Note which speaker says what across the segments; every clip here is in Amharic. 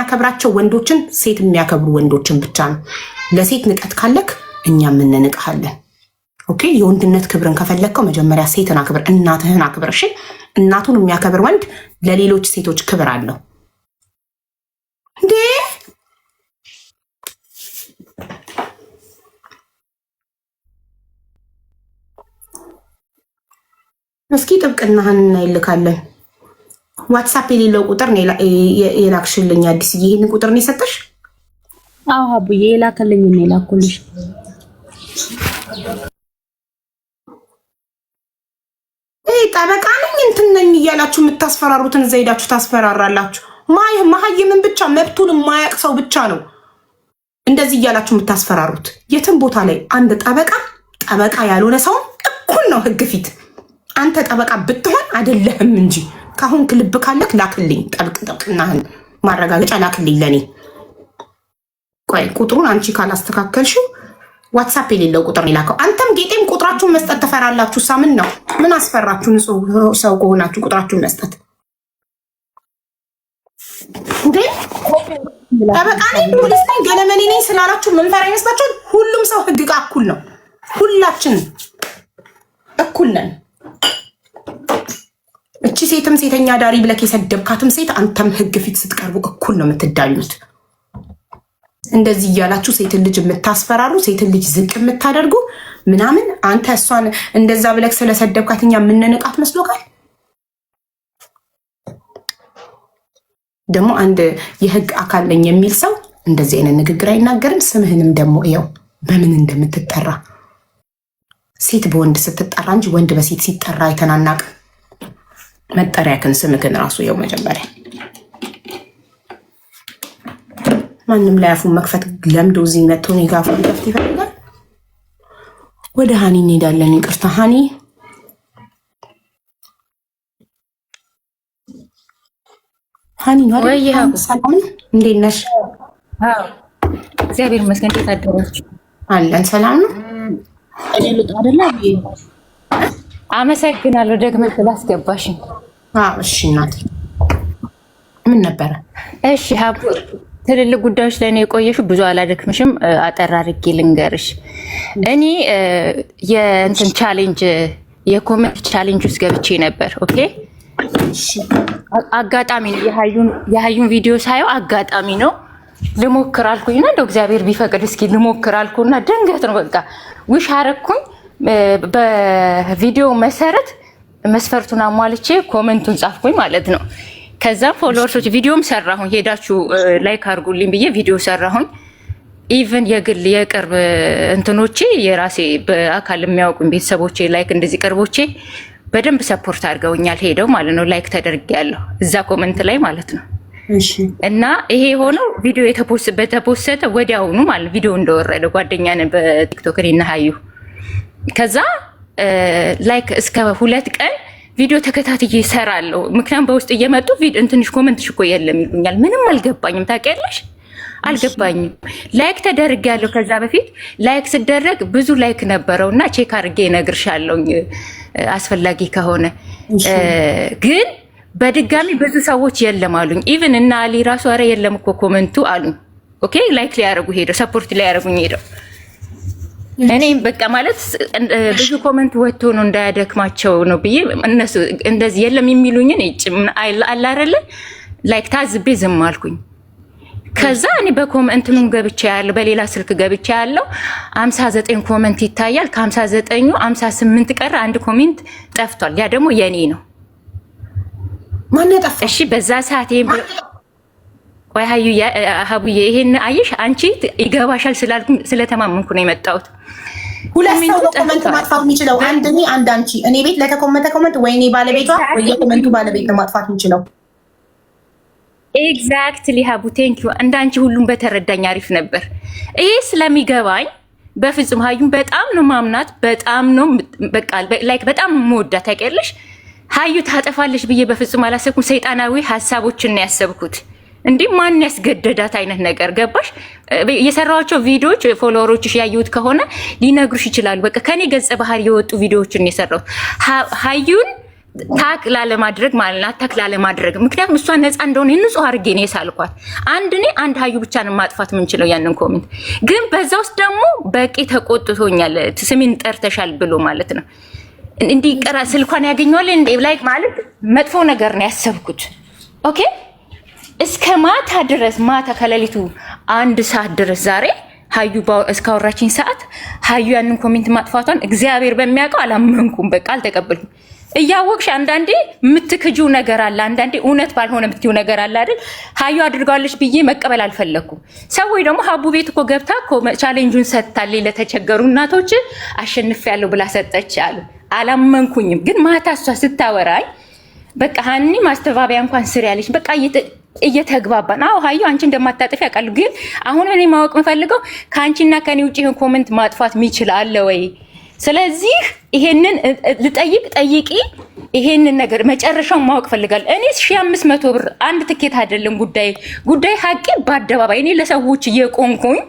Speaker 1: የሚያከብራቸው ወንዶችን ሴት የሚያከብሩ ወንዶችን ብቻ ነው። ለሴት ንቀት ካለክ እኛም እንንቅሃለን። ኦኬ የወንድነት ክብርን ከፈለግከው መጀመሪያ ሴትን አክብር፣ እናትህን አክብር። እሺ እናቱን የሚያከብር ወንድ ለሌሎች ሴቶች ክብር አለው። እንዴ እስኪ ጥብቅናህን እናይልካለን። ዋትሳፕ የሌለው ቁጥር የላክሽልኝ አዲስ ይሄን ቁጥር ነው የሰጠሽ?
Speaker 2: አዎ አቡዬ የላከልኝ ነው የላኩልሽ።
Speaker 1: ጠበቃ ነኝ እንትን ነኝ እያላችሁ የምታስፈራሩትን እዛ ሄዳችሁ ታስፈራራላችሁ። መሀይምን ብቻ መብቱን የማያውቅ ሰው ብቻ ነው እንደዚህ እያላችሁ የምታስፈራሩት። የትም ቦታ ላይ አንድ ጠበቃ ያልሆነ ሰው እኩል ነው ህግ ፊት። አንተ ጠበቃ ብትሆን አይደለህም እንጂ ካሁን ክልብ ካለክ ላክልኝ፣ ጠብቅናህን ማረጋገጫ ላክልኝ ለኔ። ቆይ ቁጥሩን አንቺ ካላስተካከልሽው ዋትሳፕ የሌለው ቁጥር ነው የላከው። አንተም ጌጤም ቁጥራችሁን መስጠት ተፈራላችሁ። ሳምን ነው ምን አስፈራችሁ? ንጹህ ሰው ከሆናችሁ ቁጥራችሁን መስጠት እንዴ? ጠበቃ ነኝ ፖሊስ ነኝ ገለመኔ ነኝ ስላላችሁ ምን ፈራ ይመስላችሁ? ሁሉም ሰው ህግ ጋር እኩል ነው። ሁላችንም እኩል ነን። እቺ ሴትም ሴተኛ ዳሪ ብለክ የሰደብካትም ሴት አንተም ህግ ፊት ስትቀርቡ እኩል ነው የምትዳኙት። እንደዚህ እያላችሁ ሴትን ልጅ የምታስፈራሩ፣ ሴትን ልጅ ዝቅ የምታደርጉ ምናምን፣ አንተ እሷን እንደዛ ብለክ ስለሰደብካት እኛ የምንንቃት መስሎካል? ደግሞ አንድ የህግ አካል ነኝ የሚል ሰው እንደዚህ አይነት ንግግር አይናገርም። ስምህንም ደግሞ ያው በምን እንደምትጠራ ሴት በወንድ ስትጠራ እንጂ ወንድ በሴት ሲጠራ አይተናናቅ። መጠሪያክን ስምክን ራሱ ያው መጀመሪያ ማንም ላይ አፉን መክፈት ለምዶ እዚህ መጥቶ እኔ ጋር አፉን ከፍት ይፈልጋል። ወደ ሃኒ እንሄዳለን። ይቅርታ ሃኒ ነው ወይ? ሰላም እንዴት ነሽ?
Speaker 2: እግዚአብሔር ይመስገን። እንዴት አደራችሁ?
Speaker 1: አለን ሰላም ነው።
Speaker 2: እኔ ልጣ አይደለ? አመሰግናለሁ ደግመሽ ስላስገባሽኝ።
Speaker 1: እሺ እናቴ ምን ነበረ?
Speaker 2: እሺ ሀቡ ትልልቅ ጉዳዮች ላይ ነው የቆየሽው። ብዙ አላደክምሽም። አጠር አድርጌ ልንገርሽ። እኔ የእንትን ቻሌንጅ የኮሜንት ቻሌንጅ ውስጥ ገብቼ ነበር። ኦኬ አጋጣሚ ነው የሀዩን ቪዲዮ ሳየው አጋጣሚ ነው ልሞክር አልኩኝና እንደው እግዚአብሔር ቢፈቅድ እስኪ ልሞክር አልኩና ድንገት ነው በቃ ውሽ አረኩኝ። በቪዲዮ መሰረት መስፈርቱን አሟልቼ ኮሜንቱን ጻፍኩኝ ማለት ነው። ከዛም ፎሎወርሶች ቪዲዮም ሰራሁኝ፣ ሄዳችሁ ላይክ አድርጉልኝ ብዬ ቪዲዮ ሰራሁኝ። ኢቭን የግል የቅርብ እንትኖቼ የራሴ በአካል የሚያውቁኝ ቤተሰቦቼ ላይክ እንደዚህ ቅርቦቼ በደንብ ሰፖርት አድርገውኛል። ሄደው ማለት ነው ላይክ ተደርጌያለሁ እዛ ኮሜንት ላይ ማለት ነው። እና ይሄ ሆነው ቪዲዮ በተፖሰተ ወዲያውኑ ማለት ቪዲዮ እንደወረደ ጓደኛን በቲክቶክ እና ሀዩ ከዛ ላይክ እስከ 2 ቀን ቪዲዮ ተከታትዬ እሰራለሁ። ምክንያቱም በውስጥ እየመጡ እንትንሽ ኮሜንትሽ እኮ የለም ይሉኛል። ምንም አልገባኝም፣ ታውቂያለሽ አልገባኝም። ላይክ ተደርጌያለሁ። ከዛ በፊት ላይክ ስደረግ ብዙ ላይክ ነበረውና ቼክ አድርጌ እነግርሻለሁ አስፈላጊ ከሆነ ግን በድጋሚ ብዙ ሰዎች የለም አሉኝ። ኢቭን እና አሊ ራሱ አረ የለም እኮ ኮሜንቱ አሉኝ። ኦኬ ላይክ ሊያደርጉ ሄደው ሰፖርት ሊያደርጉኝ ሄደው እኔም በቃ ማለት ብዙ ኮሜንት ወጥቶ ነው እንዳያደክማቸው ነው ብዬ እነሱ እንደዚህ የለም የሚሉኝን አለ አይደለ ላይክ ታዝቤ ዝም አልኩኝ። ከዛ እኔ በኮሜንቱን ገብቼ ያለው በሌላ ስልክ ገብቼ ያለው 59 ኮሜንት ይታያል። ከ59ኙ 58 ቀረ፣ አንድ ኮሜንት ጠፍቷል። ያ ደግሞ የኔ ነው።
Speaker 1: ማን ያጠፋ?
Speaker 2: እሺ በዛ ሰዓት ወይ ሀቡዬ ይሄን አየሽ አንቺ ይገባሻል ስላልኩኝ ስለተማመንኩ ነው የመጣሁት።
Speaker 1: ሁለት ሰው ኮሜንት ማጥፋት የሚችለው አንድ እኔ አንድ አንቺ። እኔ ቤት ለተኮመንተ ኮሜንት ወይ እኔ ባለቤቷ ወይ የኮሜንቱ ባለቤት ነው ማጥፋት የሚችለው።
Speaker 2: ኤግዛክትሊ ሀቡ ቴንኪዩ። እንዳንቺ ሁሉም በተረዳኝ አሪፍ ነበር። ይሄ ስለሚገባኝ በፍጹም ሀዩን በጣም ነው ማምናት፣ በጣም ነው በቃ ላይክ በጣም የምወዳት ታውቂያለሽ። ሀዩ ታጠፋለሽ ብዬ በፍጹም አላሰብኩም። ሰይጣናዊ ሀሳቦችን ነው ያሰብኩት። እንዲህ ማን ያስገደዳት አይነት ነገር ገባሽ? የሰራኋቸው ቪዲዮዎች ፎሎወሮችሽ ያዩት ከሆነ ሊነግሩሽ ይችላሉ። በቃ ከኔ ገጸ ባህሪ የወጡ ቪዲዮዎችን የሰራሁት ሀዩን ታክ ላለማድረግ ማለት ነው። ታክ ላለማድረግ ምክንያቱም እሷ ነፃ እንደሆነ ንጹህ አድርጌ ነው የሳልኳት። እኔ አንድ ሀዩ ብቻ ነው ማጥፋት የምንችለው ያንን ኮሜንት። ግን በዛ ውስጥ ደግሞ በቂ ተቆጥቶኛል። ስሜን ጠርተሻል ብሎ ማለት ነው እንዲህ ቀራ ስልኳን ያገኘዋል እንዴ ላይክ ማለት መጥፎ ነገር ነው ያሰብኩት። ኦኬ እስከ ማታ ድረስ ማታ ከሌሊቱ 1 ሰዓት ድረስ ዛሬ ሀዩ እስካወራችኝ ሰዓት ሀዩ ያንን ኮሜንት ማጥፋቷን እግዚአብሔር በሚያውቀው አላመንኩም። በቃ አልተቀበልኩም። እያወቅሽ አንዳንዴ የምትክጂው ነገር አለ፣ አንዳንዴ እውነት ባልሆነ የምትይው ነገር አለ አይደል? ሀዩ አድርጋለች ብዬ መቀበል አልፈለኩም። ሰዎች ደግሞ ሀቡ ቤት እኮ ገብታ እኮ ቻሌንጁን ሰጥታለች ለተቸገሩ እናቶች አሸንፊያለሁ ብላ ሰጠች አሉ። አላመንኩኝም። ግን ማታ እሷ ስታወራኝ በቃ ሀኒ ማስተባበያ እንኳን ስር ያለች በቃ እየተግባባን አዎ ሀዩ አንቺ እንደማታጠፊ ያውቃሉ። ግን አሁን እኔ ማወቅ የምፈልገው ከአንቺና ከኔ ውጭ ይሄን ኮሜንት ማጥፋት የሚችል አለ ወይ? ስለዚህ ይሄንን ልጠይቅ ጠይቂ። ይሄንን ነገር መጨረሻውን ማወቅ ፈልጋለሁ። እኔ 1500 ብር አንድ ትኬት አይደለም ጉዳይ ሀቄ በአደባባይ እኔ ለሰዎች እየቆምኩኝ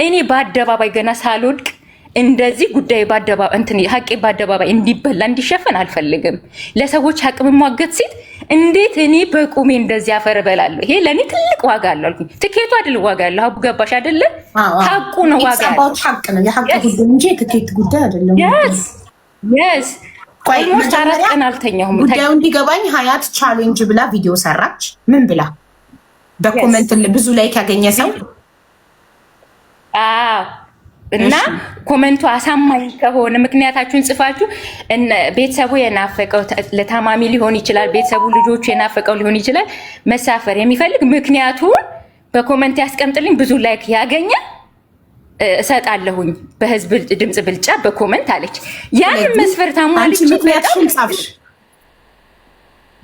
Speaker 2: እኔ በአደባባይ ገና ሳልወድቅ እንደዚህ ጉዳይ በአደባባይ እንትን ሀቄ በአደባባይ እንዲበላ እንዲሸፈን አልፈልግም። ለሰዎች ሀቅ መሟገት ሴት እንዴት እኔ በቁሜ እንደዚህ አፈር በላለሁ? ይሄ ለኔ ትልቅ ዋጋ አለው አልኩኝ። ትኬቱ አይደል ዋጋ አለው። ሀቡ ገባሽ አይደለ? ሀቁ ነው ዋጋ አለው።
Speaker 1: ሀቅ ነው የሀቅ ጉዳይ እንጂ የትኬት ጉዳይ አይደለም።
Speaker 2: yes ኦልሞስት 4 ቀን አልተኛሁም።
Speaker 1: ጉዳዩ እንዲገባኝ ሀያት ቻሌንጅ ብላ ቪዲዮ ሰራች። ምን ብላ? በኮሜንት ብዙ ላይክ ያገኘ ሰው
Speaker 2: እና ኮሜንቱ አሳማኝ ከሆነ ምክንያታችሁን ጽፋችሁ ቤተሰቡ የናፈቀው ለታማሚ ሊሆን ይችላል፣ ቤተሰቡ ልጆቹ የናፈቀው ሊሆን ይችላል። መሳፈር የሚፈልግ ምክንያቱን በኮሜንት ያስቀምጥልኝ። ብዙ ላይክ ያገኘ እሰጣለሁኝ በህዝብ ድምጽ ብልጫ በኮሜንት አለች። ያንን መስፈርት አሟልቼ
Speaker 1: ምክንያቱን ጻፍሽ።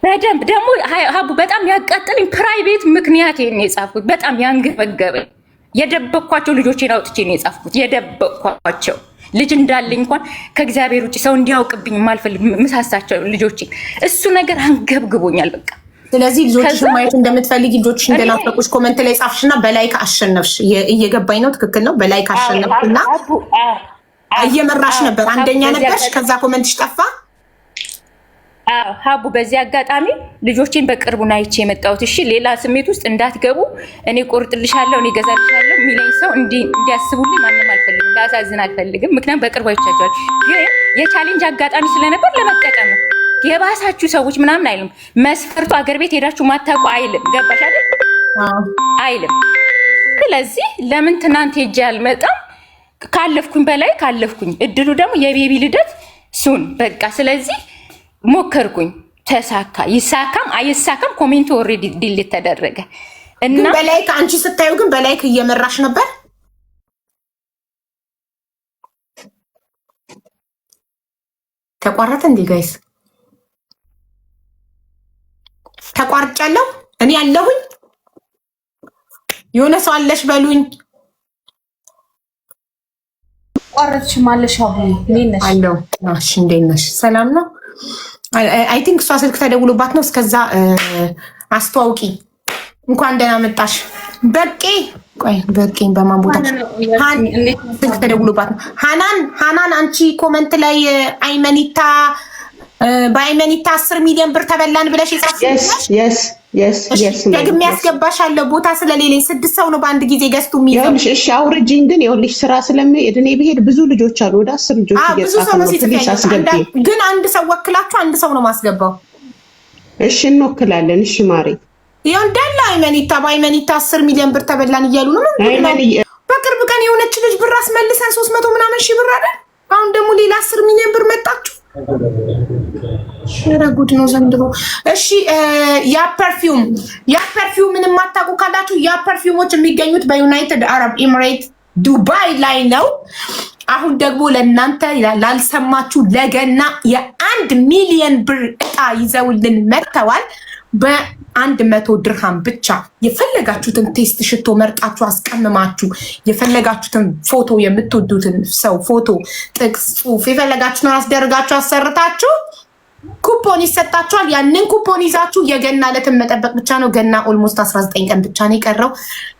Speaker 2: በደንብ ደግሞ ሀቡ በጣም ያቃጠለኝ ፕራይቬት ምክንያት ነው የጻፍኩት። በጣም ያንገበገበኝ የደበቅኳቸው ልጆቼን አውጥቼ ነው የጻፍኩት። የደበቅኳቸው ልጅ እንዳለኝ እንኳን ከእግዚአብሔር ውጭ ሰው እንዲያውቅብኝ የማልፈልግ ምሳሳቸው ልጆቼ እሱ ነገር አንገብግቦኛል። በቃ
Speaker 1: ስለዚህ ልጆችሽን ማየት እንደምትፈልጊ ልጆችሽ እንደናፈቁሽ ኮሜንት ላይ ጻፍሽና በላይክ አሸነፍሽ። እየገባኝ ነው። ትክክል ነው። በላይክ አሸነፍሽና እየመራሽ ነበር። አንደኛ ነበርሽ። ከዛ ኮሜንትሽ ጠፋ።
Speaker 2: ሀቡ በዚህ አጋጣሚ ልጆቼን በቅርቡ ናይቼ የመጣሁት። እሺ ሌላ ስሜት ውስጥ እንዳትገቡ። እኔ ቆርጥልሻለሁ፣ እኔ ገዛልሻለሁ የሚለኝ ሰው እንዲያስቡልኝ ማንም አልፈልግም። ላሳዝን አልፈልግም። ምክንያቱም በቅርቡ አይቻቸዋል። ግን የቻሌንጅ አጋጣሚ ስለነበር ለመጠቀም ነው። የባሳችሁ ሰዎች ምናምን አይልም። መስፈርቱ አገር ቤት ሄዳችሁ ማታውቁ አይልም። ገባሽ አይደል? አይልም። ስለዚህ ለምን ትናንት ሄጄ አልመጣም? ካለፍኩኝ በላይ ካለፍኩኝ። እድሉ ደግሞ የቤቢ ልደት ሱን በቃ ስለዚህ ሞከርኩኝ፣ ተሳካ። ይሳካም አይሳካም ኮሜንቱ ኦልሬዲ ዲሊት ተደረገ እና
Speaker 1: በላይክ አንቺ ስታዩ ግን በላይክ እየመራሽ ነበር። ተቋረጠ እንዴ ጋይስ? ተቋርጫለሁ እኔ አለሁኝ። የሆነ ሰው አለሽ በሉኝ።
Speaker 3: ቋረጥሽ ማለሽ አቡ እንዴት ነሽ?
Speaker 1: አለው። እሺ እንዴት ነሽ? ሰላም ነው። አይ ቲንክ እሷ ስልክ ተደውሎባት ነው። እስከዛ አስተዋውቂ። እንኳን ደህና መጣሽ በቄ። ቆይ በቄን በማን ቦታ ስልክ ተደውሎባት ነው። ሃናን አንቺ ኮመንት ላይ አይመኒታ በአይመኒታ 10 ሚሊዮን ብር ተበላን ብለሽ ደግሜ ያስገባሻለሁ። ቦታ ስለሌለኝ 6 ሰው ነው በአንድ ጊዜ ገዝቱ የሚይዘው።
Speaker 4: እሺ አውርጂኝ። ግን ይኸውልሽ ስራ ስለሚሄድ እኔ ብሄድ ብዙ ልጆች አሉ፣ ወደ 10 ልጆች እየጻፉ ነው።
Speaker 1: ግን አንድ ሰው ወክላችሁ አንድ ሰው ነው ማስገባው።
Speaker 4: እሺ እንወክላለን። እሺ ማሬ
Speaker 1: ይኸው እንዳለ አይመኒታ በአይመኒታ 10 ሚሊዮን ብር ተበላን እያሉ ነው። በቅርብ ቀን የሆነች ልጅ ብር አስመልሰን 300 ምናምን ሺህ ብር አይደል? አሁን ደግሞ ሌላ 10 ሚሊዮን ብር መጣችሁ። ሸረ ጉድ ነው ዘንድሮ። እሺ ያ ፐርፊውም ምንም አታውቁ ካላችሁ ያ ፐርፊውሞች የሚገኙት በዩናይትድ አረብ ኤሚሬት ዱባይ ላይ ነው። አሁን ደግሞ ለእናንተ ላልሰማችሁ ለገና የ1 ሚሊዮን ብር እጣ ይዘውልን መጥተዋል። በ100 ድርሃም ብቻ የፈለጋችሁትን ቴስት ሽቶ መርጣችሁ አስቀምማችሁ የፈለጋችሁትን ፎቶ የምትወዱትን ሰው ፎቶ፣ ጥቅስ፣ ጽሁፍ የፈለጋችሁትን አስደርጋችሁ አሰርታችሁ ኩፖን ይሰጣችኋል። ያንን ኩፖን ይዛችሁ የገና ዕለትን መጠበቅ ብቻ ነው። ገና ኦልሞስት 19 ቀን ብቻ ነው የቀረው።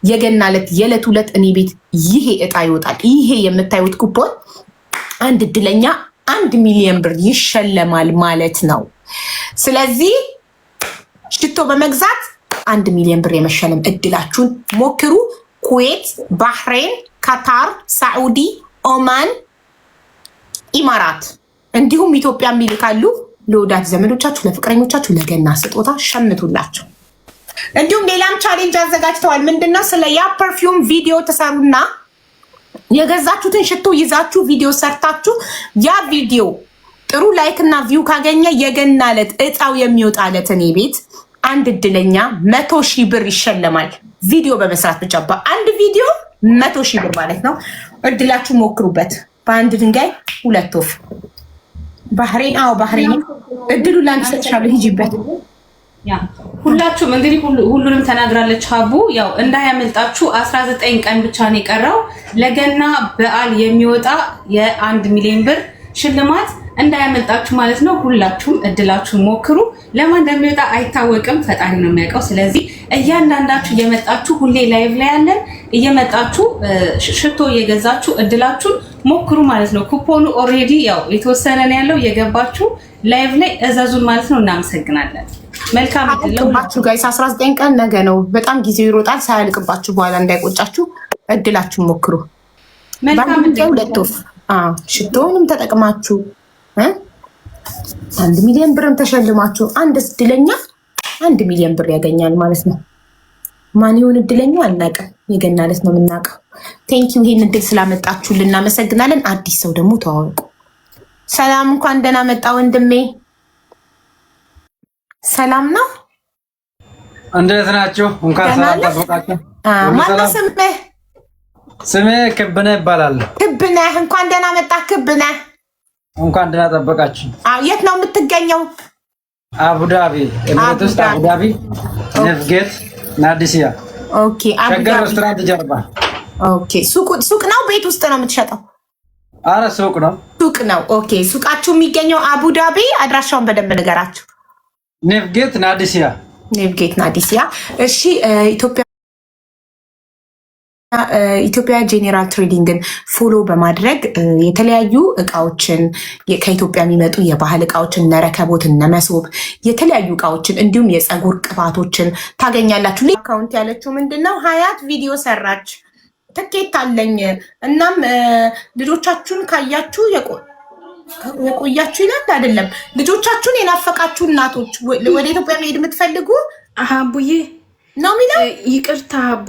Speaker 1: የገና ዕለት የዕለት ሁለት እኔ ቤት ይሄ እጣ ይወጣል። ይሄ የምታዩት ኩፖን አንድ እድለኛ 1 ሚሊዮን ብር ይሸለማል ማለት ነው። ስለዚህ ሽቶ በመግዛት 1 ሚሊዮን ብር የመሸለም እድላችሁን ሞክሩ። ኩዌት፣ ባህሬን፣ ካታር፣ ሳዑዲ፣ ኦማን፣ ኢማራት እንዲሁም ኢትዮጵያ የሚልካሉ። ለወዳጅ ዘመዶቻችሁ፣ ለፍቅረኞቻችሁ ለገና ስጦታ ሸምቱላቸው። እንዲሁም ሌላም ቻሌንጅ አዘጋጅተዋል። ምንድነው? ስለ ያ ፐርፊውም ቪዲዮ ተሰሩና የገዛችሁትን ሽቶ ይዛችሁ ቪዲዮ ሰርታችሁ ያ ቪዲዮ ጥሩ ላይክ እና ቪው ካገኘ የገና ዕለት እጣው የሚወጣለት እኔ ቤት አንድ እድለኛ 100,000 ብር ይሸለማል። ቪዲዮ በመስራት ብቻ በአንድ ቪዲዮ 100,000 ብር ማለት ነው። እድላችሁ ሞክሩበት። በአንድ ድንጋይ 2 ወፍ። ባህሬን ባህሬን እድሉ ላንቺ ሰጥሻለሁ፣ ሂጂበት።
Speaker 3: ሁላችሁም እንግዲህ ሁሉንም ተናግራለች ሀቡ። ያው እንዳያመልጣችሁ 19 ቀን ብቻ ነው የቀረው ለገና በዓል የሚወጣ የ1 ሚሊዮን ብር ሽልማት እንዳያመልጣችሁ ማለት ነው። ሁላችሁም እድላችሁን ሞክሩ። ለማን እንደሚወጣ አይታወቅም፣ ፈጣሪ ነው የሚያውቀው። ስለዚህ እያንዳንዳችሁ እየመጣችሁ ሁሌ ላይቭ ላይ ያለን እየመጣችሁ ሽቶ እየገዛችሁ እድላችሁን ሞክሩ ማለት ነው። ኩፖኑ ኦልሬዲ ያው የተወሰነ ነው ያለው። እየገባችሁ ላይቭ ላይ እዘዙን ማለት ነው። እናመሰግናለን። መልካም
Speaker 1: እድላችሁ ጋይስ። 19 ቀን ነገ ነው። በጣም ጊዜው ይሮጣል። ሳያልቅባችሁ በኋላ እንዳይቆጫችሁ እድላችሁን ሞክሩ።
Speaker 3: መልካም እድል።
Speaker 1: 2 ወፍ ሽቶውንም ተጠቅማችሁ 1 ሚሊዮን ብርም ተሸልማችሁ አንድ እድለኛ 1 ሚሊዮን ብር ያገኛል ማለት ነው። ማን ይሁን እድለኛ አናውቅም። የገና ዕለት ነው የምናውቀው። ቴንኪው ይሄን እድል ስላመጣችሁልን እናመሰግናለን። አዲስ ሰው ደግሞ ተዋወቁ። ሰላም፣ እንኳን ደህና መጣ ወንድሜ። ሰላም ነው።
Speaker 5: እንዴት ናችሁ? እንኳን ሰላም ታስወቃችሁ።
Speaker 1: ማነው ስምህ?
Speaker 5: ስሜ ክብነህ ይባላል።
Speaker 1: ክብነህ፣ እንኳን ደህና መጣ ክብነህ።
Speaker 5: እንኳን ደህና ጠበቃችሁ።
Speaker 1: የት ነው የምትገኘው?
Speaker 5: አቡዳቢ፣ ኤምሬት ውስጥ አቡዳቢ፣ ነፍጌት ናዲሲያ።
Speaker 1: ኦኬ።
Speaker 5: ሸገር ሬስቶራንት ጀርባ።
Speaker 1: ኦኬ። ሱቅ ነው ቤት ውስጥ ነው የምትሸጠው?
Speaker 5: አረ ሱቅ ነው።
Speaker 1: ሱቅ ነው። ኦኬ። ሱቃችሁ የሚገኘው አቡዳቢ። አድራሻውን በደንብ ንገራችሁ።
Speaker 5: ነፍጌት ናዲሲያ።
Speaker 1: ነፍጌት ናዲሲያ። እሺ። ኢትዮጵያ ጄኔራል ትሬዲንግን ፎሎ በማድረግ የተለያዩ እቃዎችን ከኢትዮጵያ የሚመጡ የባህል እቃዎችን እነ ረከቦት እነ መሶብ የተለያዩ እቃዎችን እንዲሁም የፀጉር ቅባቶችን ታገኛላችሁ። አካውንት ያለችው ምንድነው? ሀያት ቪዲዮ ሰራች፣ ትኬት አለኝ። እናም ልጆቻችሁን ካያችሁ የቆያችሁ ይላል አይደለም። ልጆቻችሁን የናፈቃችሁ እናቶች ወደ ኢትዮጵያ መሄድ የምትፈልጉ
Speaker 6: አቡዬ
Speaker 1: ነው የሚለው።
Speaker 6: ይቅርታ አቡ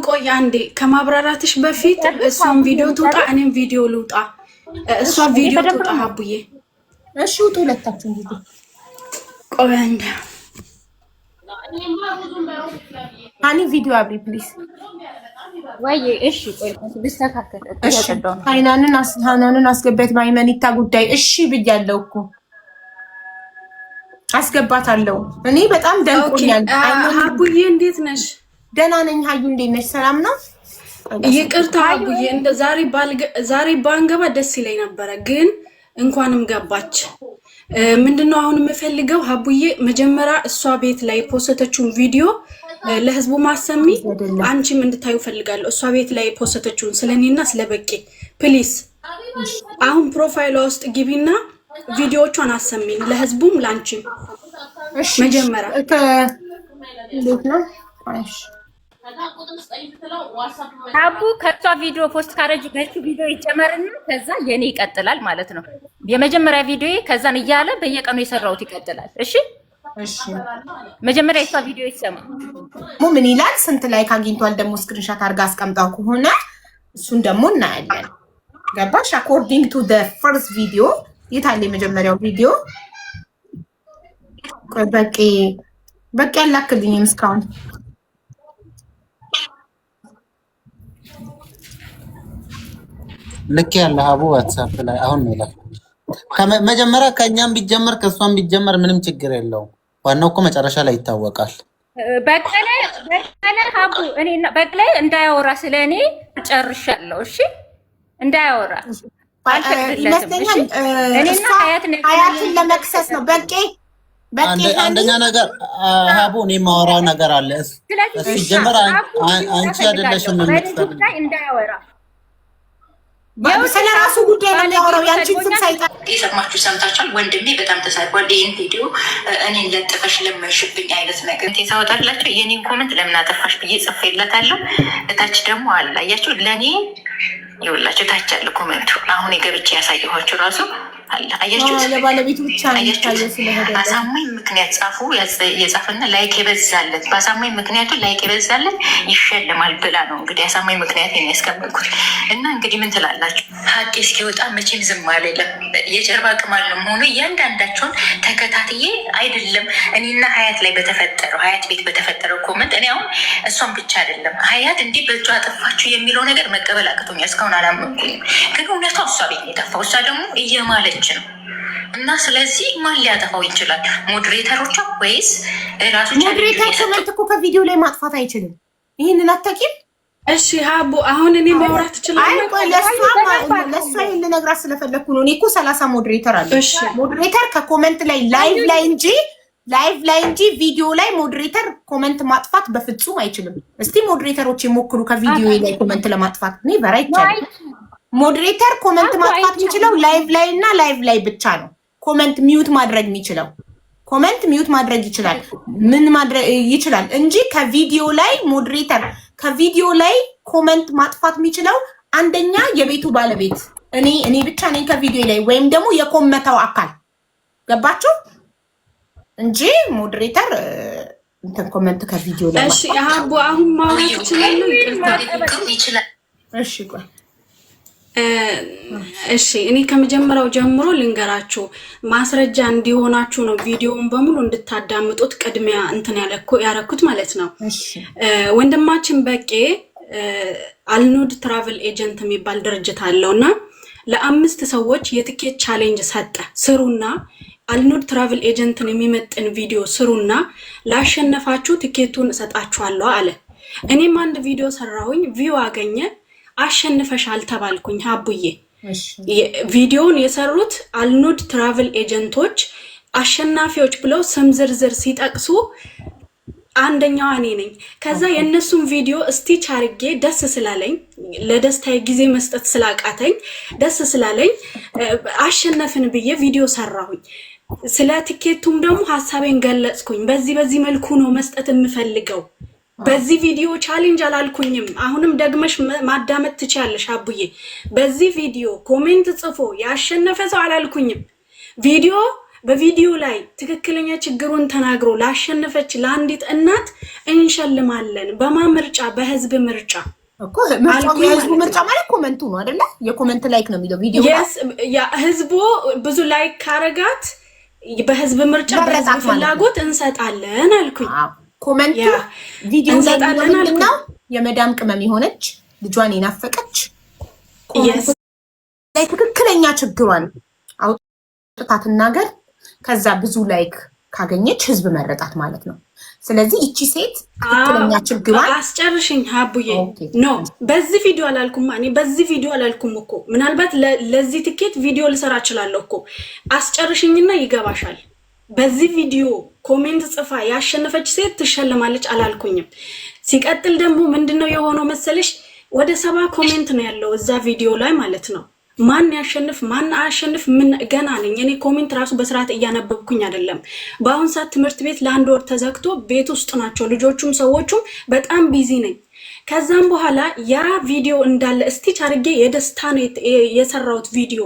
Speaker 6: ቆይ አንዴ ከማብራራትሽ በፊት እሷን ቪዲዮ ትውጣ፣ እኔም ቪዲዮ ልውጣ። እሷ ቪዲዮ ትውጣ አቡዬ።
Speaker 1: እሺ ውጡ ሁለታችሁም ቪዲዮ።
Speaker 6: ቆይ አንዴ
Speaker 1: አኒ ቪዲዮ አብሪ ፕሊዝ።
Speaker 2: ወይ እሺ ቆይ ልስተካከል።
Speaker 1: ሃናንን አስገባት። በሃይማኖታ ጉዳይ እሺ ብያለሁ እኮ አስገባታለሁ። እኔ በጣም ደንቆኛል።
Speaker 6: አቡዬ እንዴት ነሽ?
Speaker 1: ደህና ነኝ። ሀዩ እንዴት ነሽ? ሰላም ነው።
Speaker 6: ይቅርታ አቡዬ እንደ ዛሬ ባንገባ ደስ ይለኝ ነበረ፣ ግን እንኳንም ገባች። ምንድነው አሁን የምፈልገው አቡዬ፣ መጀመሪያ እሷ ቤት ላይ ፖስተችውን ቪዲዮ ለህዝቡ ማሰሚ፣ አንቺም እንድታዩ ፈልጋለሁ። እሷ ቤት ላይ ፖስተችውን ስለኔና ስለበቄ ፕሊስ። አሁን ፕሮፋይሏ ውስጥ ግቢና ቪዲዮዎቿን አሰሚን፣ ለህዝቡም ላንቺም። መጀመሪያ
Speaker 1: እንዴት ነው?
Speaker 2: አቡ ከሷ ቪዲዮ ፖስት ካረጅ ገቹ ቪዲዮ ይጨመርና ከዛ የኔ ይቀጥላል ማለት ነው። የመጀመሪያ ቪዲዮ ከዛን እያለ በየቀኑ የሰራውት ይቀጥላል። እሺ
Speaker 1: እሺ።
Speaker 2: መጀመሪያ የሷ ቪዲዮ ይሰማ።
Speaker 1: ምን ይላል? ስንት ላይክ አግኝቷል? ደግሞ ስክሪንሻት አድርጋ አስቀምጣው ከሆነ እሱን ደግሞ እናያለን። ገባሽ? አኮርዲንግ ቱ ዘ ፈርስት ቪዲዮ የታለ የመጀመሪያው ቪዲዮ? በቂ ያላክልኝም እስካሁን
Speaker 7: ልክ ያለ ሀቡ ዋትስአፕ ላይ አሁን ነው ይላል። መጀመሪያ ከኛም ቢጀመር ከሷም ቢጀመር ምንም ችግር የለውም። ዋናው እኮ መጨረሻ ላይ ይታወቃል።
Speaker 2: በቀለ ሀቡ እኔና በቀለ እንዳያወራ ስለኔ ጨርሻለሁ። እሺ እንዳያወራ
Speaker 1: ይመስለኛል። ሀያትን ለመክሰስ ነው።
Speaker 7: አንደኛ ነገር ሀቡ እኔ የማወራው ነገር አለ። ሲጀመር አንቺ አይደለሽም
Speaker 2: እንዳያወራ
Speaker 1: ስለ ራሱ ጉዳይ ነው የሚያወራው። ያንቺን ስም ሳይጠራ
Speaker 8: የሰማችሁ ሰምታችኋል። ወንድሜ በጣም ተሳድቧል። ይህን ቪዲዮ እኔን ለጥፈሽ ለመሽብኝ አይነት ነገር ታወጣላችሁ። የኔን ኮመንት ለምን አጠፋሽ ብዬ ጽፌለታለሁ። እታች ደግሞ አለ አያችሁ፣ ለእኔ ይኸውላችሁ ታች አለ ኮመንቱ። አሁን የገብቼ ያሳየኋችሁ ራሱ አለ አያችሁት።
Speaker 1: ለባለቤቱ ብቻ
Speaker 8: አሳማኝ ምክንያት ጻፉ። የጻፈና ላይክ የበዛለት በአሳማኝ ምክንያቱ ላይክ የበዛለት ይሸልማል ብላ ነው እንግዲህ አሳማኝ ምክንያት ያስቀመጥኩት። እና እንግዲህ ምን ትላላችሁ? ሀቄ እስኪወጣ መቼም ዝም አልልም። የጀርባ ቅማል መሆኑ እያንዳንዳቸውን ተከታትዬ አይደለም እኔና ሀያት ላይ በተፈጠረው ሀያት ቤት በተፈጠረው ኮመንት እኔ አሁን እሷን ብቻ አይደለም ሀያት እንዲህ በእጇ አጠፋችሁ የሚለው ነገር መቀበል አቅቶኛል። እስካሁን አላመንኩኝም። ግን እውነቷ እሷ ቤት ነው የጠፋው። እሷ ደግሞ እየማለች ነው። እና ስለዚህ ማን ሊያጠፋው ይችላል? ሞዴሬተሮቿ ወይስ ራሱ?
Speaker 1: ሞዴሬተር ኮመንት እኮ ከቪዲዮ ላይ ማጥፋት አይችልም። ይህንን አታውቂም?
Speaker 6: እሺ ሀቡ አሁን እኔ ማውራት እችላለሁ?
Speaker 1: ለእሷ ይህን ልነግራት ስለፈለግኩ ነው። እኔ እኮ 30 ሞዴሬተር አለ። ሞዴሬተር ከኮመንት ላይ ላይቭ ላይ እንጂ ቪዲዮ ላይ ሞዴሬተር ኮመንት ማጥፋት በፍጹም አይችልም። እስቲ ሞዴሬተሮች የሞክሩ ከቪዲዮ ላይ ኮመንት ለማጥፋት። እኔ በራ ይቻላል። ሞዴሬተር ኮመንት ማጥፋት የሚችለው ላይቭ ላይ እና ላይቭ ላይ ብቻ ነው። ኮመንት ሚዩት ማድረግ የሚችለው ኮመንት ሚዩት ማድረግ ይችላል። ምን ማድረግ ይችላል እንጂ ከቪዲዮ ላይ ሞዴሬተር ከቪዲዮ ላይ ኮመንት ማጥፋት የሚችለው አንደኛ የቤቱ ባለቤት እኔ ብቻ ነኝ ከቪዲዮ ላይ ወይም ደግሞ የኮመታው አካል ገባችሁ? እንጂ ሞዴሬተር እንትን ኮመንት ከቪዲዮ ላይ
Speaker 6: እሺ ሀቡ አሁን ማውራት እችላለሁ?
Speaker 8: ይችላል።
Speaker 1: እሺ ቆይ
Speaker 6: እሺ እኔ ከመጀመሪያው ጀምሮ ልንገራችሁ ማስረጃ እንዲሆናችሁ ነው ቪዲዮውን በሙሉ እንድታዳምጡት ቅድሚያ እንትን ያረኩት ማለት ነው። ወንድማችን በቄ አልኑድ ትራቨል ኤጀንት የሚባል ድርጅት አለውና ለ5 ሰዎች የትኬት ቻሌንጅ ሰጠ። ስሩና አልኑድ ትራቨል ኤጀንትን የሚመጥን ቪዲዮ ስሩና ላሸነፋችሁ ትኬቱን እሰጣችኋለሁ አለ። እኔም አንድ ቪዲዮ ሰራሁኝ፣ ቪው አገኘ፣ አሸንፈሻል ተባልኩኝ። ሀቡዬ ቪዲዮውን የሰሩት አልኑድ ትራቨል ኤጀንቶች አሸናፊዎች ብለው ስም ዝርዝር ሲጠቅሱ አንደኛዋ እኔ ነኝ። ከዛ የእነሱን ቪዲዮ ስቲች አርጌ ደስ ስላለኝ ለደስታዬ ጊዜ መስጠት ስላቃተኝ ደስ ስላለኝ አሸነፍን ብዬ ቪዲዮ ሰራሁኝ። ስለ ቲኬቱም ደግሞ ሀሳቤን ገለጽኩኝ። በዚህ መልኩ ነው መስጠት የምፈልገው። በዚህ ቪዲዮ ቻሌንጅ አላልኩኝም። አሁንም ደግመሽ ማዳመጥ ትችያለሽ አቡዬ። በዚህ ቪዲዮ ኮሜንት ጽፎ ያሸነፈ ሰው አላልኩኝም። በቪዲዮ ላይ ትክክለኛ ችግሩን ተናግሮ ላሸነፈች ለአንዲት እናት እንሸልማለን። በማምርጫ በህዝብ ምርጫ
Speaker 1: እኮ የህዝቡ ምርጫ ማለት ኮሜንቱ ነው አይደለ? የኮሜንት ላይክ ነው የሚለው ቪዲዮ
Speaker 6: ህዝቡ ብዙ ላይክ ካረጋት በህዝብ ምርጫ በህዝብ ፍላጎት እንሰጣለን አልኩኝ።
Speaker 1: ኮመንቱ ቪዲዮ ላይ የመዳም ቅመም የሆነች ልጇን የናፈቀች ላይ ትክክለኛ ችግሯን አውጥታ ትናገር። ከዛ ብዙ ላይክ ካገኘች ህዝብ መረጣት ማለት ነው። ስለዚህ እቺ ሴት ትክክለኛ ችግሯን
Speaker 6: አስጨርሽኝ ሀቡዬ። ኖ በዚህ ቪዲዮ አላልኩም። እኔ በዚህ ቪዲዮ አላልኩም እኮ ምናልባት ለዚህ ትኬት ቪዲዮ ልሰራ እችላለሁ እኮ። አስጨርሽኝና ይገባሻል። በዚህ ቪዲዮ ኮሜንት ጽፋ ያሸነፈች ሴት ትሸለማለች አላልኩኝም። ሲቀጥል ደግሞ ምንድነው የሆነው መሰለሽ? ወደ 70 ኮሜንት ነው ያለው እዛ ቪዲዮ ላይ ማለት ነው። ማን ያሸንፍ ማን አያሸንፍ ምን ገና ነኝ እኔ። ኮሜንት ራሱ በስርዓት እያነበብኩኝ አይደለም። በአሁን ሰዓት ትምህርት ቤት ለአንድ ወር ተዘግቶ ቤት ውስጥ ናቸው ልጆቹም ሰዎቹም፣ በጣም ቢዚ ነኝ። ከዛም በኋላ ያ ቪዲዮ እንዳለ እስቲች አድርጌ የደስታ ነው የሰራሁት ቪዲዮ።